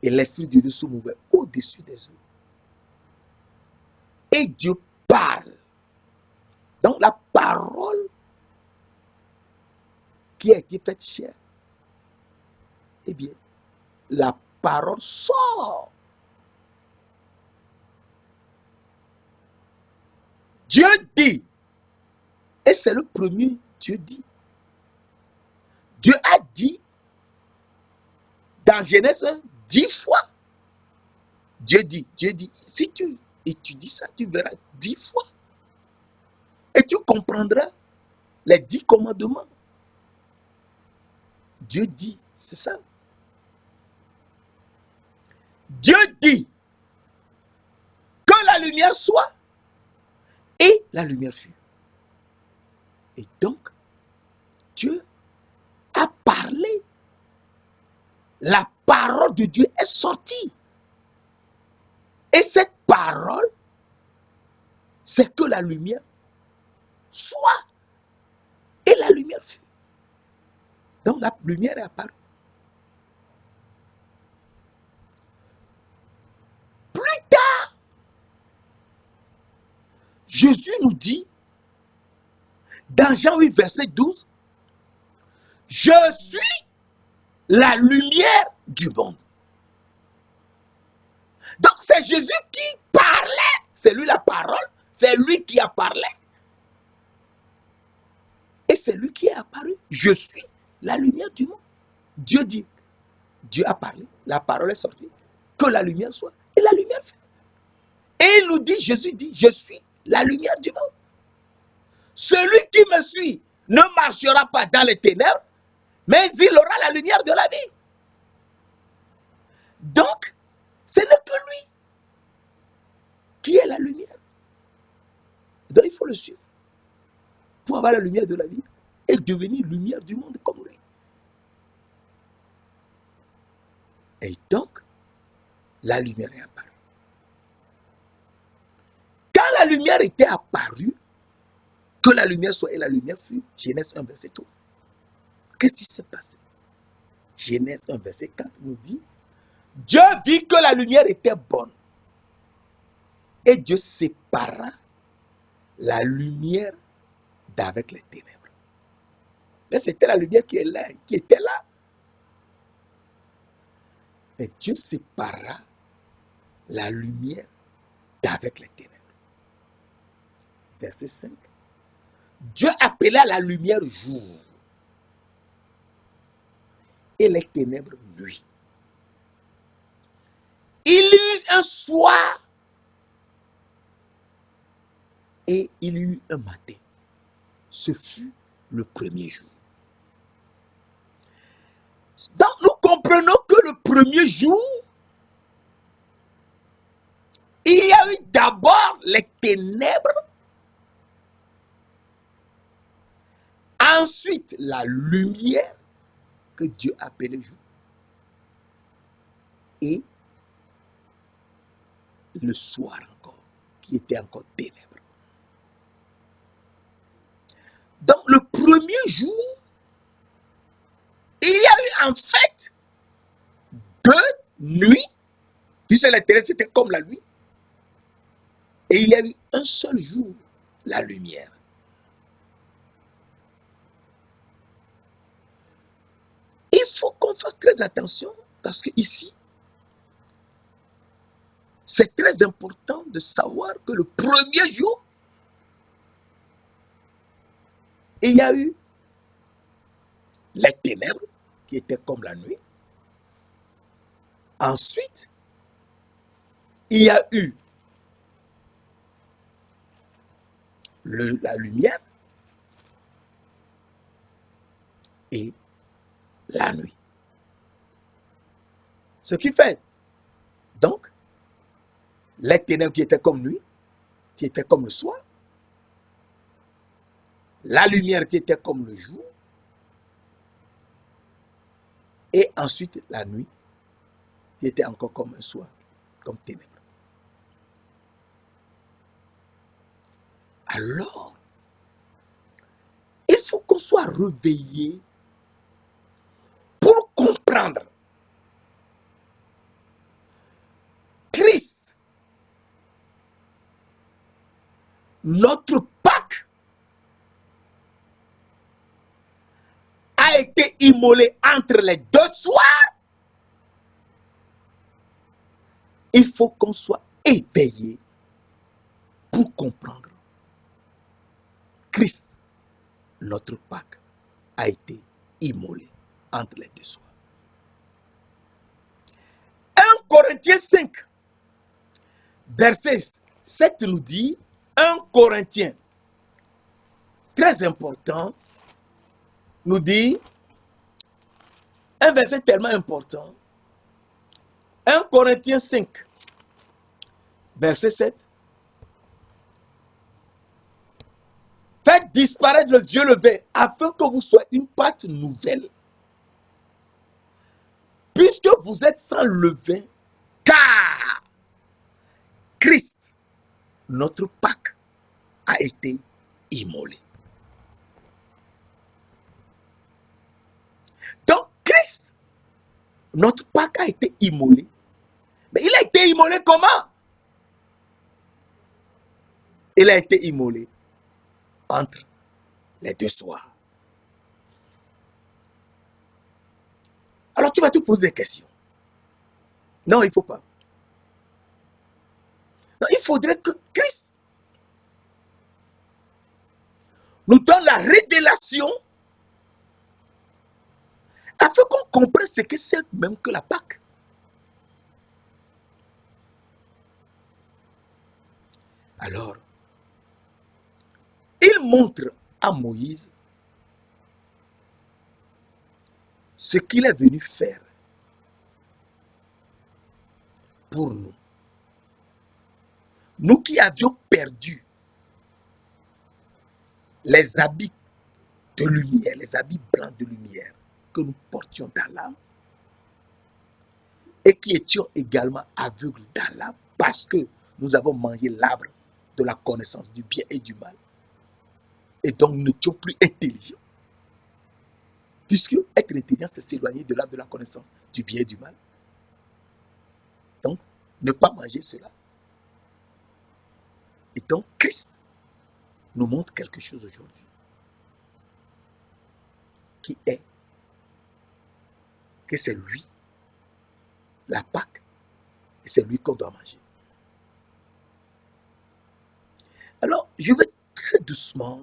Et l'Esprit de Dieu se mouvait au-dessus des eaux. Et Dieu parle. Donc la parole qui a été faite chair, eh bien, la parole sort. Dieu dit, et c'est le premier Dieu dit. Dieu a dit, dans Genèse 1, 10 fois. Dieu dit, si tu étudies ça, tu verras 10 fois. Et tu comprendras les 10 commandements. Dieu dit, c'est ça. Dieu dit que la lumière soit, et la lumière fut. Et donc, Dieu a parlé. La parole de Dieu est sortie. Et cette parole, c'est que la lumière soit. Et la lumière fut. Donc la lumière est apparue. Plus tard, Jésus nous dit, dans Jean 8, verset 12, je suis la lumière du monde. Donc c'est Jésus qui parlait. C'est lui la parole. C'est lui qui a parlé. Et c'est lui qui est apparu. Je suis la lumière du monde. Dieu dit, Dieu a parlé, la parole est sortie, que la lumière soit, et la lumière fait. Et il nous dit, Jésus dit, je suis la lumière du monde. Celui qui me suit ne marchera pas dans les ténèbres, mais il aura la lumière de la vie. Donc, ce n'est que lui qui est la lumière. Donc, il faut le suivre pour avoir la lumière de la vie et devenir lumière du monde comme lui. Et donc, la lumière est apparue. Quand la lumière était apparue, que la lumière soit et la lumière fut, Genèse 1, verset 3. Qu'est-ce qui s'est passé? Genèse 1, verset 4 nous dit, Dieu vit que la lumière était bonne. Et Dieu sépara la lumière d'avec les ténèbres. Mais c'était la lumière qui était là. Et Dieu sépara la lumière d'avec les ténèbres. Verset 5. Dieu appela la lumière jour et les ténèbres nuit. Il y eut un soir et il y eut un matin. Ce fut le premier jour. Donc nous comprenons que le premier jour, il y a eu d'abord les ténèbres, ensuite la lumière que Dieu appelait jour, et le soir encore, qui était encore ténèbres. en fait deux nuits, puisque les ténèbres c'était comme la nuit, et il y a eu un seul jour, la lumière. Il faut qu'on fasse très attention parce que ici, c'est très important de savoir que le premier jour, il y a eu les ténèbres qui étaient comme la nuit. Ensuite, il y a eu la lumière et la nuit. Ce qui fait, donc, les ténèbres qui étaient comme nuit, qui étaient comme le soir, la lumière qui était comme le jour, et ensuite la nuit qui était encore comme un soir, comme ténèbres. Alors, il faut qu'on soit réveillé pour comprendre. Christ, notre Pâques, a été immolé entre les deux soirs. Il faut qu'on soit éveillé pour comprendre. Christ, notre Pâques, a été immolé entre les deux soirs. 1 Corinthiens 5, verset 7 nous dit, 1 Corinthiens, très important, nous dit, un verset tellement important, 1 Corinthiens 5, verset 7, faites disparaître le vieux levain afin que vous soyez une pâte nouvelle. Puisque vous êtes sans levain, car Christ, notre Pâques, a été immolé. Donc Christ, notre Pâques a été immolé. Mais il a été immolé comment? Il a été immolé entre les deux soirs. Alors tu vas te poser des questions. Non, il ne faut pas. Non, il faudrait que Christ nous donne la révélation afin qu'on comprenne ce que c'est même que la Pâque. Alors, il montre à Moïse ce qu'il est venu faire pour nous. Nous qui avions perdu les habits de lumière, les habits blancs de lumière que nous portions dans l'âme et qui étions également aveugles dans l'âme parce que nous avons mangé l'arbre de la connaissance du bien et du mal. Et donc nous n'étions plus intelligents. Puisque être intelligent, c'est s'éloigner de l'arbre de la connaissance du bien et du mal. Donc, ne pas manger cela. Et donc, Christ nous montre quelque chose aujourd'hui. Qui est que c'est lui, la Pâque, et c'est lui qu'on doit manger. Alors, je vais très doucement,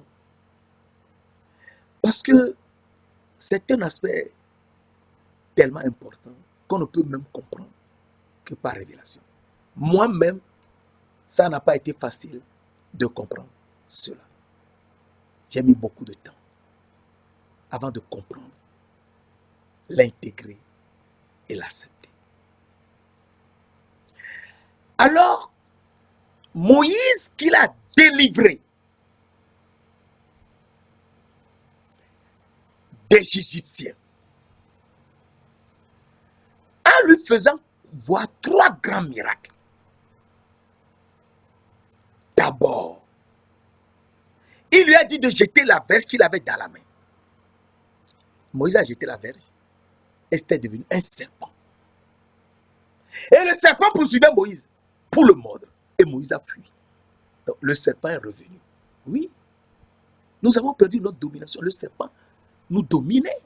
parce que c'est un aspect tellement important qu'on ne peut même comprendre que par révélation. Moi-même, ça n'a pas été facile de comprendre cela. J'ai mis beaucoup de temps avant de comprendre, l'intégrer et l'accepter. Alors, Moïse qui l'a délivré des Égyptiens, en lui faisant voir 3 grands miracles. D'abord, il lui a dit de jeter la verge qu'il avait dans la main. Moïse a jeté la verge. était devenu un serpent. Et le serpent poursuivait Moïse pour le mordre. Et Moïse a fui. Donc, le serpent est revenu. Oui, nous avons perdu notre domination. Le serpent nous dominait.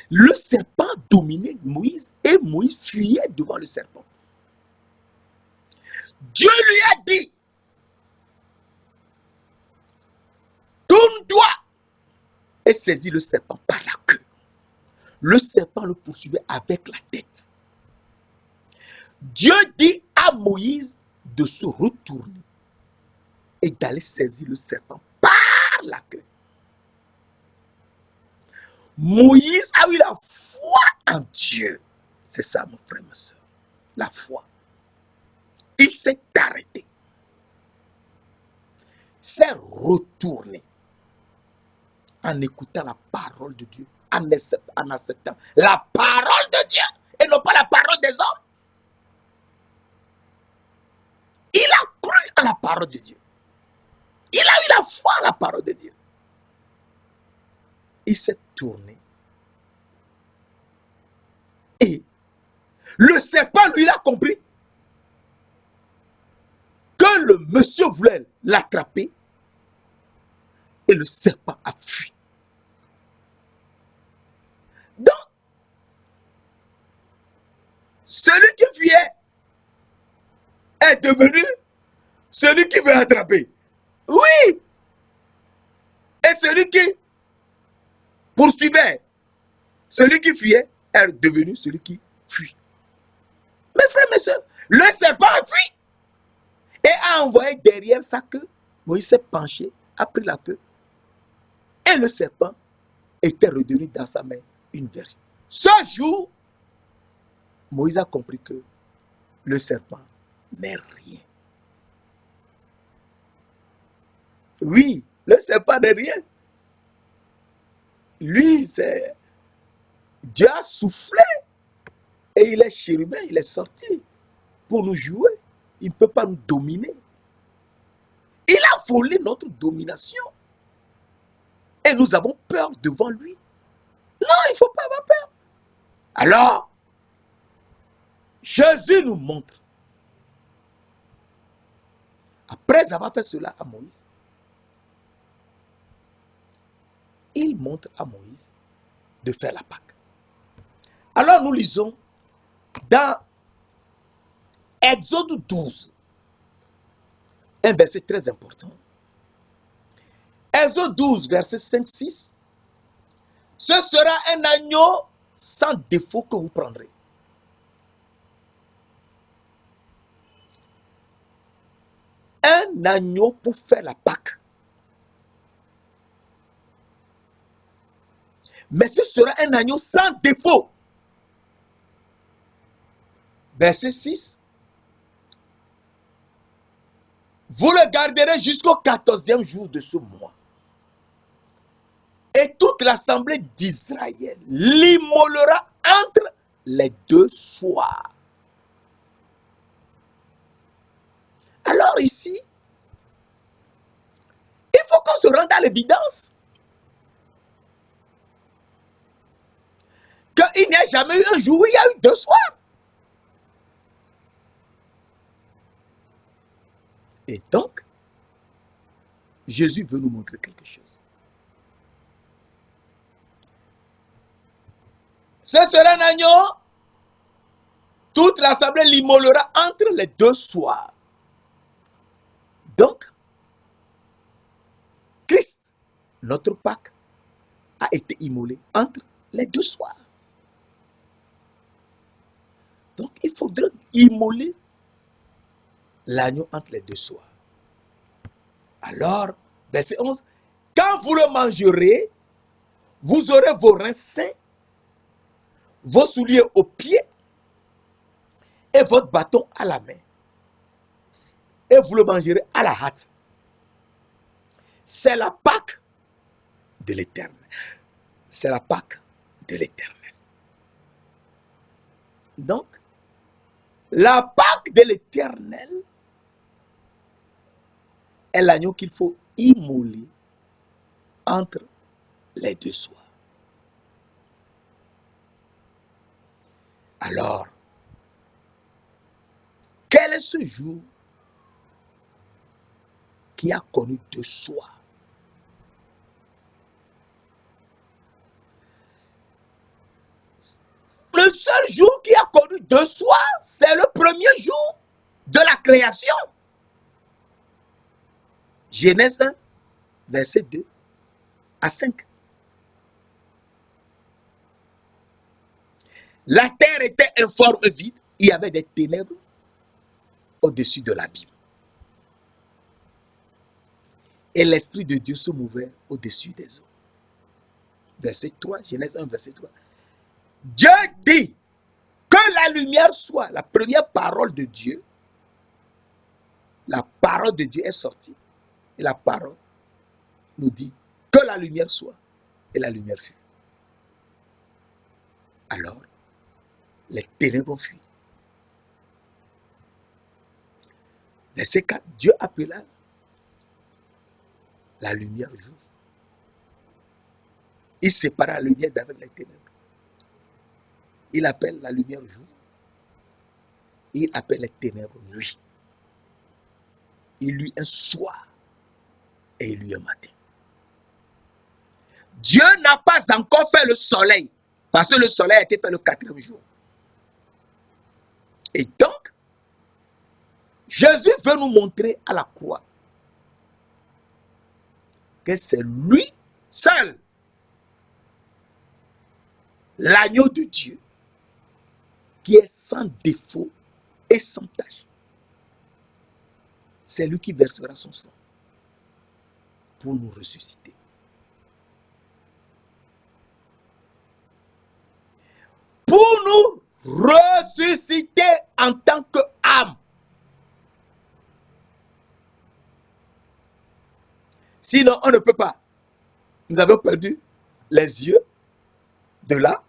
Le serpent dominait Moïse et Moïse fuyait devant le serpent. Dieu lui a dit, tourne-toi et saisis le serpent par la queue. Le serpent le poursuivait avec la tête. Dieu dit à Moïse de se retourner et d'aller saisir le serpent par la queue. Moïse a eu la foi en Dieu. C'est ça, mon frère, ma soeur. La foi. Il s'est arrêté. S'est retourné en écoutant la parole de Dieu, en acceptant la parole de Dieu et non pas la parole des hommes. Il a cru à la parole de Dieu. Il a eu la foi à la parole de Dieu. Il s'est tourné. Et le serpent, lui, il a compris que le monsieur voulait l'attraper. Et le serpent a fui. Donc, celui qui fuyait est devenu celui qui veut attraper. Oui. Et celui qui poursuivait, celui qui fuyait, est devenu celui qui fuit. Mes frères, mes soeurs, le serpent a fui et a envoyé derrière sa queue. Moïse s'est penché, a pris la queue. Et le serpent était redevenu dans sa main une verge. Ce jour, Moïse a compris que le serpent n'est rien. Oui, le serpent n'est rien. Lui, c'est... Dieu a soufflé et il est chérubin, il est sorti pour nous jouer. Il ne peut pas nous dominer. Il a volé notre domination. Et nous avons peur devant lui. Non, il ne faut pas avoir peur. Alors, Jésus nous montre. Après avoir fait cela à Moïse, il montre à Moïse de faire la Pâque. Alors nous lisons dans Exode 12, un verset très important. Exode 12, verset 5-6. Ce sera un agneau sans défaut que vous prendrez. Un agneau pour faire la Pâque. Mais ce sera un agneau sans défaut. Verset 6. Vous le garderez jusqu'au 14e jour de ce mois. Et toute l'assemblée d'Israël l'immolera entre les deux soirs. Alors ici, il faut qu'on se rende à l'évidence qu'il n'y a jamais eu un jour où il y a eu deux soirs. Et donc, Jésus veut nous montrer quelque chose. Ce sera un agneau, toute l'assemblée l'immolera entre les deux soirs. Donc, Christ, notre Pâque, a été immolé entre les deux soirs. Donc, il faudrait immoler l'agneau entre les deux soirs. Alors, verset 11, quand vous le mangerez, vous aurez vos reins sains, vos souliers aux pieds et votre bâton à la main. Et vous le mangerez à la hâte. C'est la Pâque de l'Éternel. C'est la Pâque de l'Éternel. Donc, la Pâque de l'Éternel est l'agneau qu'il faut immoler entre les deux soirs. Alors, quel est ce jour qui a connu de soi? Le seul jour qui a connu de soi, c'est le premier jour de la création. Genèse 1, verset 2 à 5. La terre était informe et vide, il y avait des ténèbres au-dessus de l'abîme. Et l'Esprit de Dieu se mouvait au-dessus des eaux. Verset 3, Genèse 1, verset 3. Dieu dit que la lumière soit. La première parole de Dieu, la parole de Dieu est sortie. Et la parole nous dit que la lumière soit. Et la lumière fut. Alors, les ténèbres ont fui. Verset 4, Dieu appela la lumière jour. Il sépara la lumière d'avec les ténèbres. Il appelle la lumière jour. Il appelle les ténèbres nuit. Il lui un soir et il lui un matin. Dieu n'a pas encore fait le soleil, parce que le soleil a été fait le 4e jour. Et donc, Jésus veut nous montrer à la croix que c'est lui seul, l'agneau de Dieu, qui est sans défaut et sans tache. C'est lui qui versera son sang pour nous ressusciter. Pour nous ressusciter en tant qu'âme. Sinon, on ne peut pas. Nous avons perdu les yeux de là.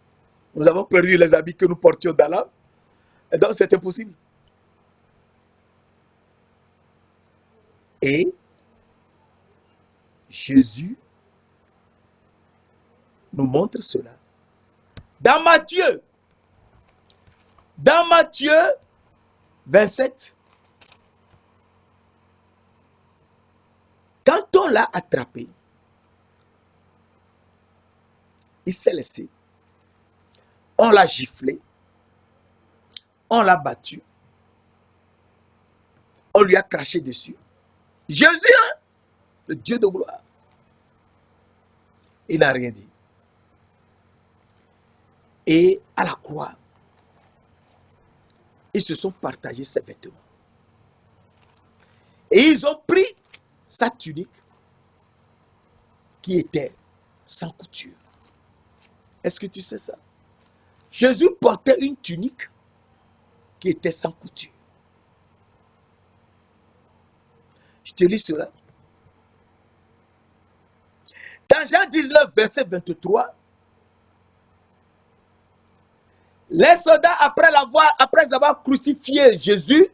Nous avons perdu les habits que nous portions dans l'âme. Et donc, c'est impossible. Et Jésus nous montre cela. Dans Matthieu 27, quand on l'a attrapé, il s'est laissé. On l'a giflé. On l'a battu. On lui a craché dessus. Jésus, hein, le Dieu de gloire, il n'a rien dit. Et à la croix, ils se sont partagés ses vêtements. Et ils ont pris sa tunique qui était sans couture. Est-ce que tu sais ça? Jésus portait une tunique qui était sans couture. Je te lis cela. Dans Jean 19, verset 23, les soldats, après avoir crucifié Jésus,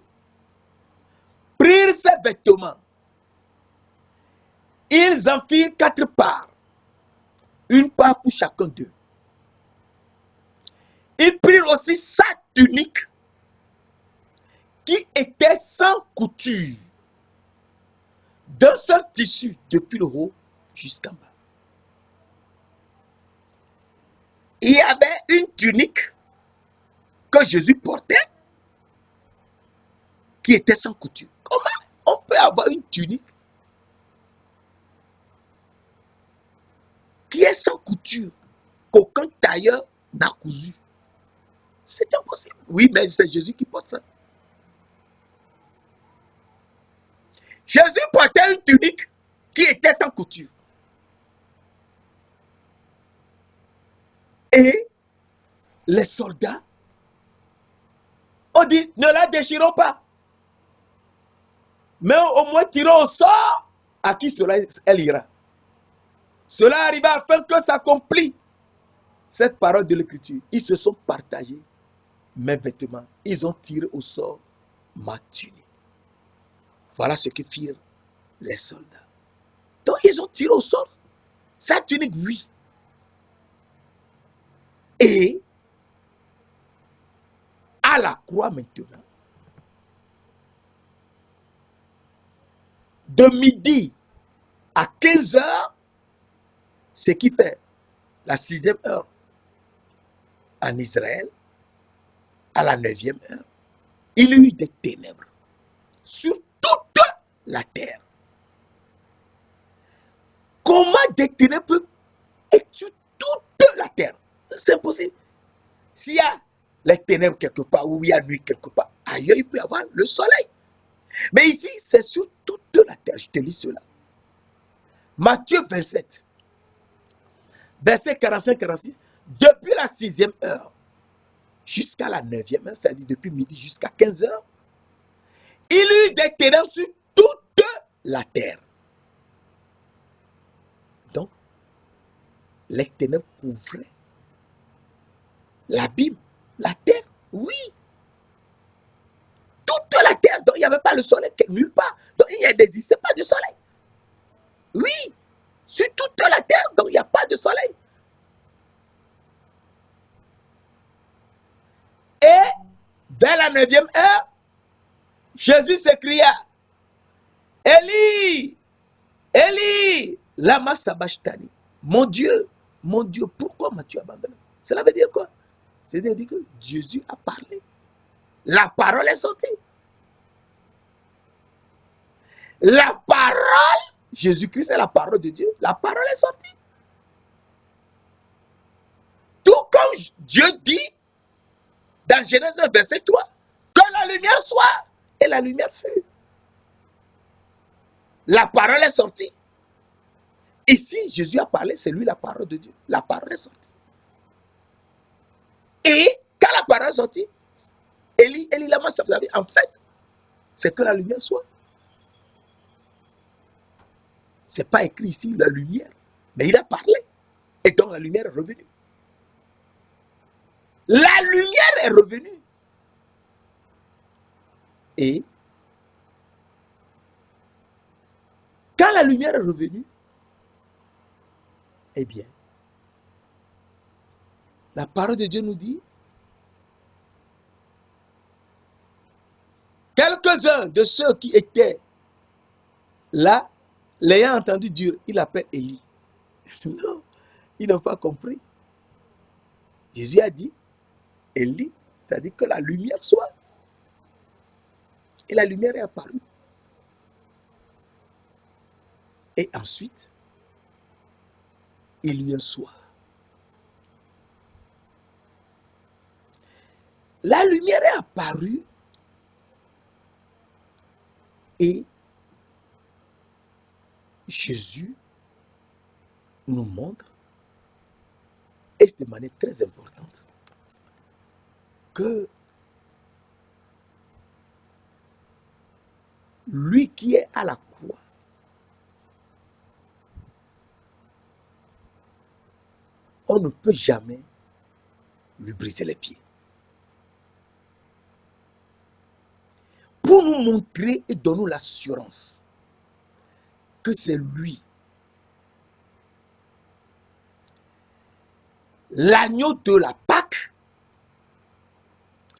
prirent ses vêtements. Ils en firent 4 parts, une part pour chacun d'eux. Ils prirent aussi sa tunique qui était sans couture, d'un seul tissu depuis le haut jusqu'en bas. Il y avait une tunique que Jésus portait qui était sans couture. Comment on peut avoir une tunique qui est sans couture, qu'aucun tailleur n'a cousu? C'est impossible. Oui, mais c'est Jésus qui porte ça. Jésus portait une tunique qui était sans couture. Et les soldats ont dit, ne la déchirons pas, mais au moins tirons au sort à qui cela elle ira. Cela arriva afin que s'accomplisse cette parole de l'Écriture. Ils se sont partagés mes vêtements. Ils ont tiré au sort ma tunique. Voilà ce que firent les soldats. Donc ils ont tiré au sort sa tunique, oui. Et à la croix maintenant, de midi à 15 heures, ce qui fait la 6e heure en Israël, à la 9e heure, il y a eu des ténèbres sur toute la terre. Comment des ténèbres peuvent être sur toute la terre? C'est impossible. S'il y a les ténèbres quelque part, ou il y a nuit quelque part, ailleurs il peut y avoir le soleil. Mais ici, c'est sur toute la terre. Je te lis cela. Matthieu 27, verset 45-46. Depuis la 6e heure jusqu'à la 9e heure, c'est-à-dire depuis midi jusqu'à 15 heures, il y a eu des ténèbres sur toute la terre. Donc, les ténèbres couvraient l'abîme, la terre, oui. Toute la terre, donc il n'y avait pas le soleil nulle part. Donc il n'existait pas de soleil. Oui, sur toute la terre, donc il n'y a pas de soleil. Et vers la 9e heure, Jésus s'écria, Élie, Élie, lama sabachthani. Mon Dieu, pourquoi m'as-tu abandonné? Cela veut dire quoi? C'est-à-dire que Jésus a parlé. La parole est sortie. La parole, Jésus-Christ est la parole de Dieu. La parole est sortie. Tout comme Dieu dit dans Genèse 1, verset 3, que la lumière soit, et la lumière fut. La parole est sortie. Ici, Jésus a parlé, c'est lui la parole de Dieu. La parole est sortie. Et quand la parole est sortie, Élie lama sabachthani, en fait, c'est que la lumière soit. C'est pas écrit ici la lumière, mais il a parlé. Et donc la lumière est revenue. La lumière est revenue. Et quand la lumière est revenue, eh bien, la parole de Dieu nous dit, quelques-uns de ceux qui étaient là, l'ayant entendu dire, il appelle Élie. Non, ils n'ont pas compris. Jésus a dit, Élie, ça dit que la lumière soit. Et la lumière est apparue. Et ensuite, il y a un soir. La lumière est apparue et Jésus nous montre, et c'est de manière très importante, que lui qui est à la croix, on ne peut jamais lui briser les pieds. Pour nous montrer et donner l'assurance que c'est lui, l'agneau de la Pâque,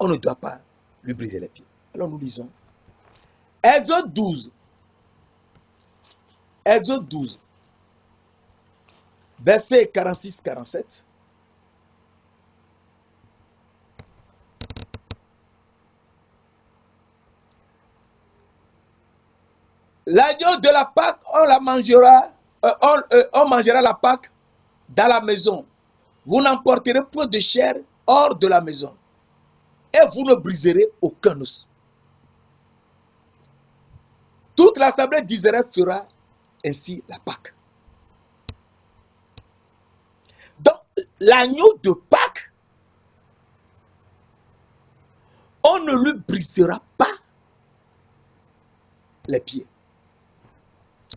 on ne doit pas lui briser les pieds. Alors nous lisons Exode 12. Exode 12. Verset 46-47. L'agneau de la Pâque, on la mangera, on mangera la Pâque dans la maison. Vous n'emporterez point de chair hors de la maison. Et vous ne briserez aucun os. Toute l'assemblée d'Israël fera ainsi la Pâque. Donc, l'agneau de Pâque, on ne lui brisera pas les pieds.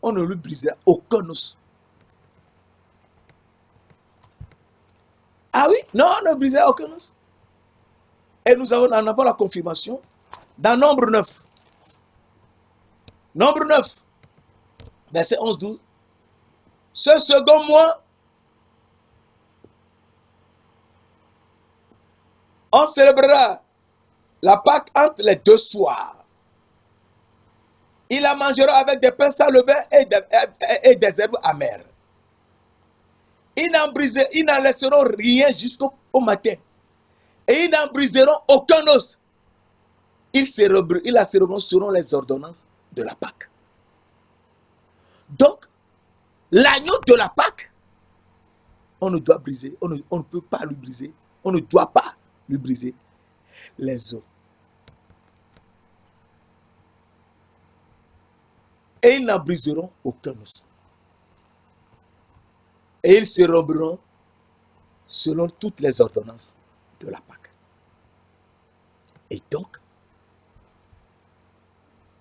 On ne lui brisera aucun os. Ah oui? Non, on ne brisera aucun os. Et nous en avons la confirmation dans Nombre 9. Nombre 9, verset 11-12. Ce second mois, on célébrera la Pâque entre les deux soirs. Il la mangera avec des pains sans levain et des herbes amères. Ils n'en laisseront rien jusqu'au matin. Et ils n'en briseront aucun os. Ils la célébreront selon les ordonnances de la Pâque. Donc, l'agneau de la Pâque, on ne doit briser, on ne peut pas lui briser, on ne doit pas lui briser les os. Et ils n'en briseront aucun os. Et ils célébreront selon toutes les ordonnances de la Pâque. Et donc,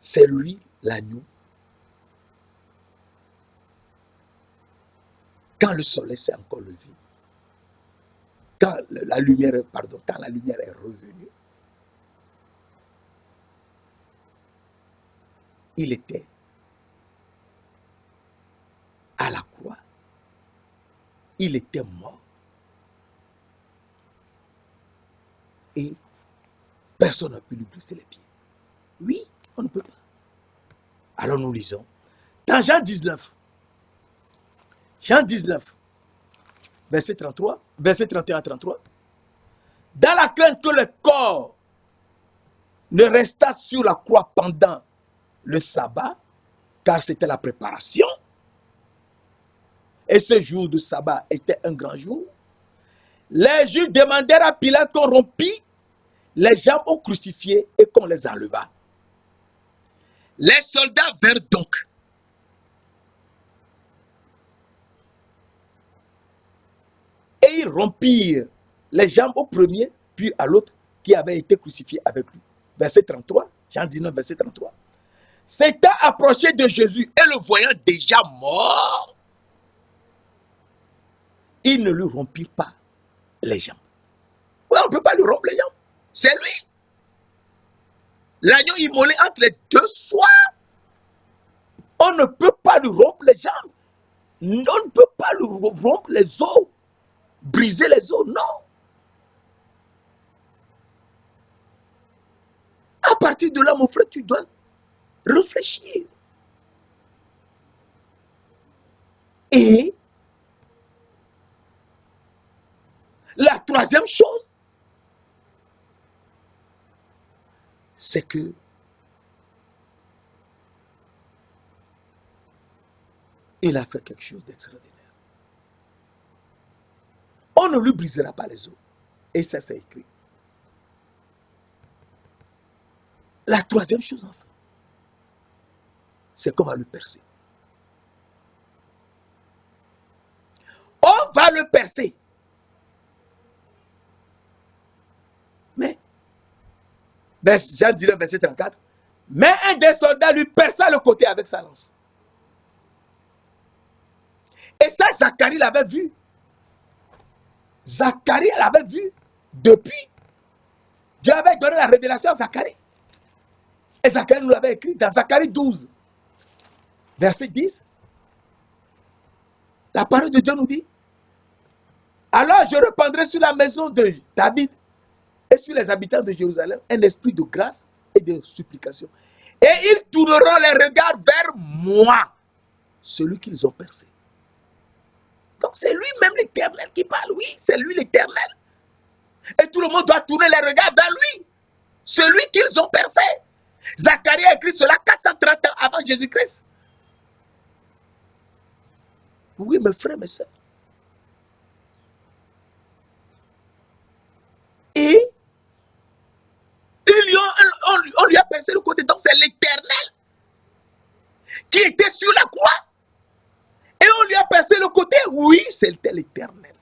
c'est lui l'agneau. Quand le soleil s'est encore levé, quand la lumière est revenue, il était à la croix. Il était mort. Et personne n'a pu lui briser les pieds. Oui, on ne peut pas. Alors nous lisons. Dans Jean 19, verset 31 à 33, dans la crainte que le corps ne restât sur la croix pendant le sabbat, car c'était la préparation, et ce jour de sabbat était un grand jour, les Juifs demandèrent à Pilate qu'on rompît les jambes aux crucifiés et qu'on les enlevât. Les soldats vinrent donc. Et ils rompirent les jambes au premier, puis à l'autre qui avait été crucifié avec lui. Verset 33, Jean 19, verset 33. S'étant approché de Jésus et le voyant déjà mort, ils ne lui rompirent pas les jambes. Oui, on ne peut pas lui rompre les jambes. C'est lui. L'agneau immolé entre les deux soirs. On ne peut pas lui rompre les jambes. On ne peut pas lui rompre les os. Briser les os, non. À partir de là, mon frère, tu dois réfléchir. Et la troisième chose, c'est que il a fait quelque chose d'extraordinaire. On ne lui brisera pas les os. Et ça, c'est écrit. La troisième chose, enfin, c'est qu'on va le percer. On va le percer. Mais, Jean 19, verset 34, mais un des soldats lui perça le côté avec sa lance. Et ça, Zacharie l'avait vu. Zacharie l'avait vu depuis. Dieu avait donné la révélation à Zacharie. Et Zacharie nous l'avait écrit dans Zacharie 12, verset 10. La parole de Dieu nous dit, alors je répandrai sur la maison de David et sur les habitants de Jérusalem un esprit de grâce et de supplication. Et ils tourneront les regards vers moi, celui qu'ils ont percé. Donc c'est lui-même l'Éternel qui parle, oui, c'est lui l'Éternel. Et tout le monde doit tourner les regards vers lui, celui qu'ils ont percé. Zacharie a écrit cela 430 ans avant Jésus-Christ. Oui, mes frères, mes soeurs. Et on lui a percé le côté. Donc c'est l'Éternel qui était sur la croix. Et on lui a percé le côté. Oui, c'était l'Éternel.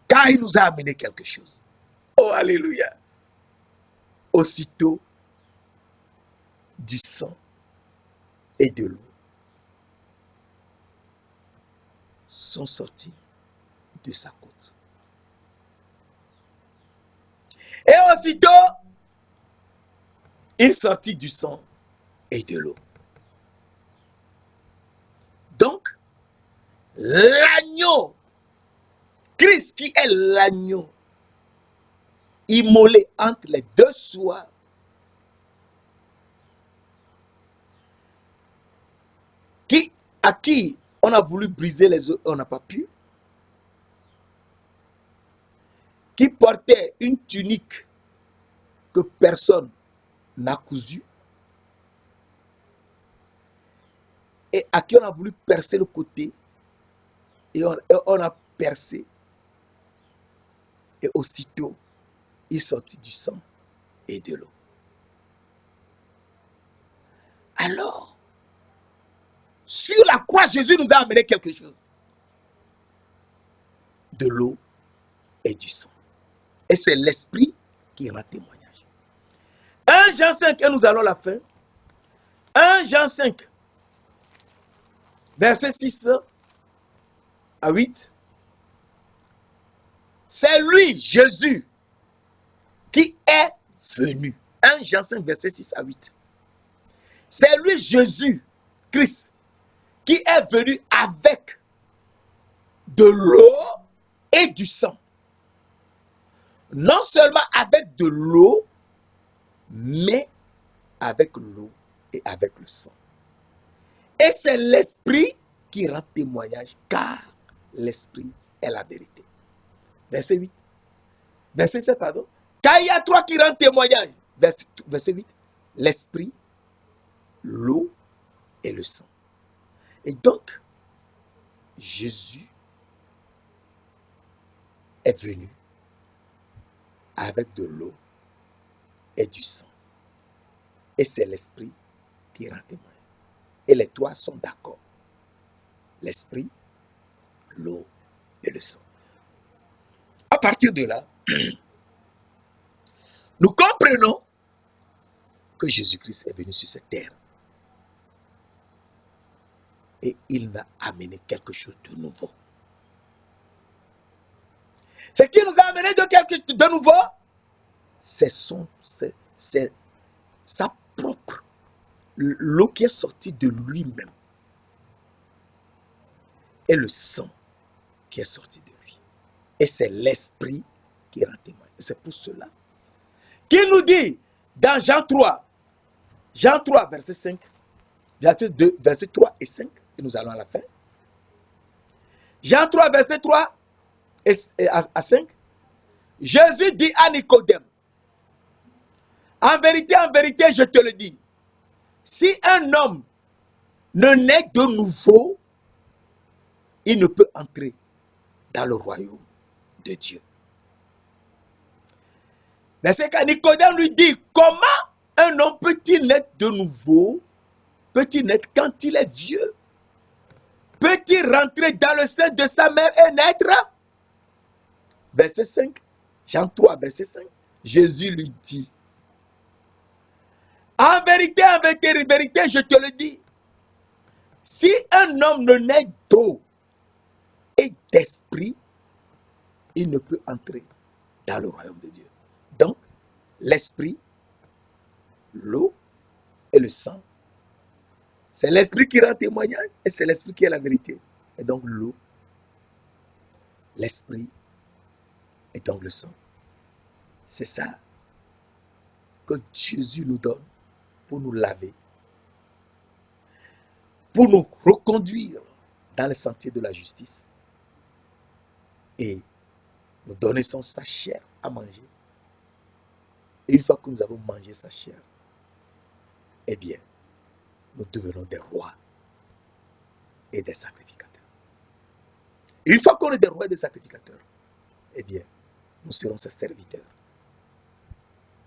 Car il nous a amené quelque chose. Oh, alléluia. Aussitôt, du sang et de l'eau sont sortis de sa côte. Et aussitôt, il sortit du sang et de l'eau. Donc, l'agneau, Christ qui est l'agneau immolé entre les deux soirs, à qui on a voulu briser les os, on n'a pas pu, qui portait une tunique que personne n'a cousue, et à qui on a voulu percer le côté, et on a percé, et aussitôt, il sortit du sang et de l'eau. Alors, sur la croix, Jésus nous a amené quelque chose. De l'eau et du sang. Et c'est l'Esprit qui rend témoignage. 1 Jean 5, et nous allons à la fin. 1 Jean 5, verset 6 à 8. C'est lui, Jésus, qui est venu. 1 Jean 5, verset 6 à 8. C'est lui, Jésus, Christ, qui est venu avec de l'eau et du sang. Non seulement avec de l'eau, mais avec l'eau et avec le sang. Et c'est l'Esprit qui rend témoignage, car l'Esprit est la vérité. Verset 8. Verset 7, pardon. Car il y a trois qui rendent témoignage. Verset 8. L'Esprit, l'eau et le sang. Et donc, Jésus est venu avec de l'eau et du sang. Et c'est l'Esprit qui rend témoignage. Et les trois sont d'accord. L'Esprit, l'eau et le sang. À partir de là, nous comprenons que Jésus-Christ est venu sur cette terre. Et il nous a amené quelque chose de nouveau. Ce qui nous a amené de quelque chose de nouveau, c'est sa propre, l'eau qui est sortie de lui-même. Et le sang qui est sorti de lui. Et c'est l'Esprit qui rend témoin. C'est pour cela qu'il nous dit dans Jean 3, verset 5, verset 3 et 5, et nous allons à la fin. Jean 3, verset 3 à 5, Jésus dit à Nicodème, en vérité, je te le dis, si un homme ne naît de nouveau, il ne peut entrer dans le royaume de Dieu. Mais c'est quand Nicodème lui dit, comment un homme peut-il naître de nouveau? Peut-il naître quand il est vieux? Peut-il rentrer dans le sein de sa mère et naître? Verset 5, Jean 3, verset 5, Jésus lui dit, en vérité, je te le dis, si un homme ne naît d'eau et d'esprit, il ne peut entrer dans le royaume de Dieu. Donc, l'esprit, l'eau et le sang, c'est l'esprit qui rend témoignage et c'est l'esprit qui est la vérité. Et donc l'eau, l'esprit et donc le sang. C'est ça que Jésus nous donne pour nous laver, pour nous reconduire dans le sentier de la justice et nous donner sa chair à manger. Et une fois que nous avons mangé sa chair, eh bien, nous devenons des rois et des sacrificateurs. Et une fois qu'on est des rois et des sacrificateurs, eh bien, nous serons ses serviteurs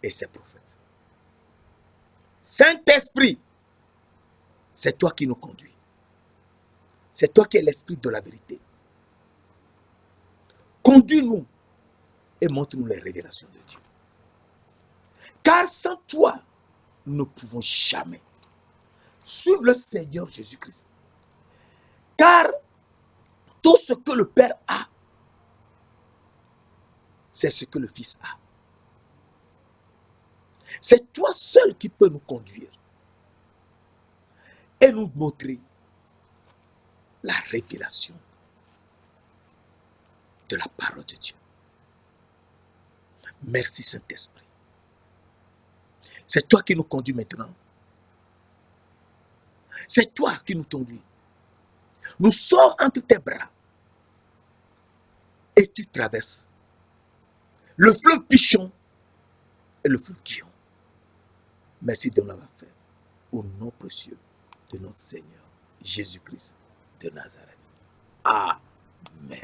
et ses prophètes. Saint-Esprit, c'est toi qui nous conduis. C'est toi qui es l'esprit de la vérité. Conduis-nous et montre-nous les révélations de Dieu. Car sans toi, nous ne pouvons jamais suivre le Seigneur Jésus-Christ. Car tout ce que le Père a, c'est ce que le Fils a. C'est toi seul qui peux nous conduire et nous montrer la révélation de la parole de Dieu. Merci Saint-Esprit. C'est toi qui nous conduis maintenant. C'est toi qui nous conduis. Nous sommes entre tes bras. Et tu traverses le fleuve Pichon et le fleuve Guillaume. Merci de l'avoir fait. Au nom précieux de notre Seigneur Jésus-Christ de Nazareth. Amen.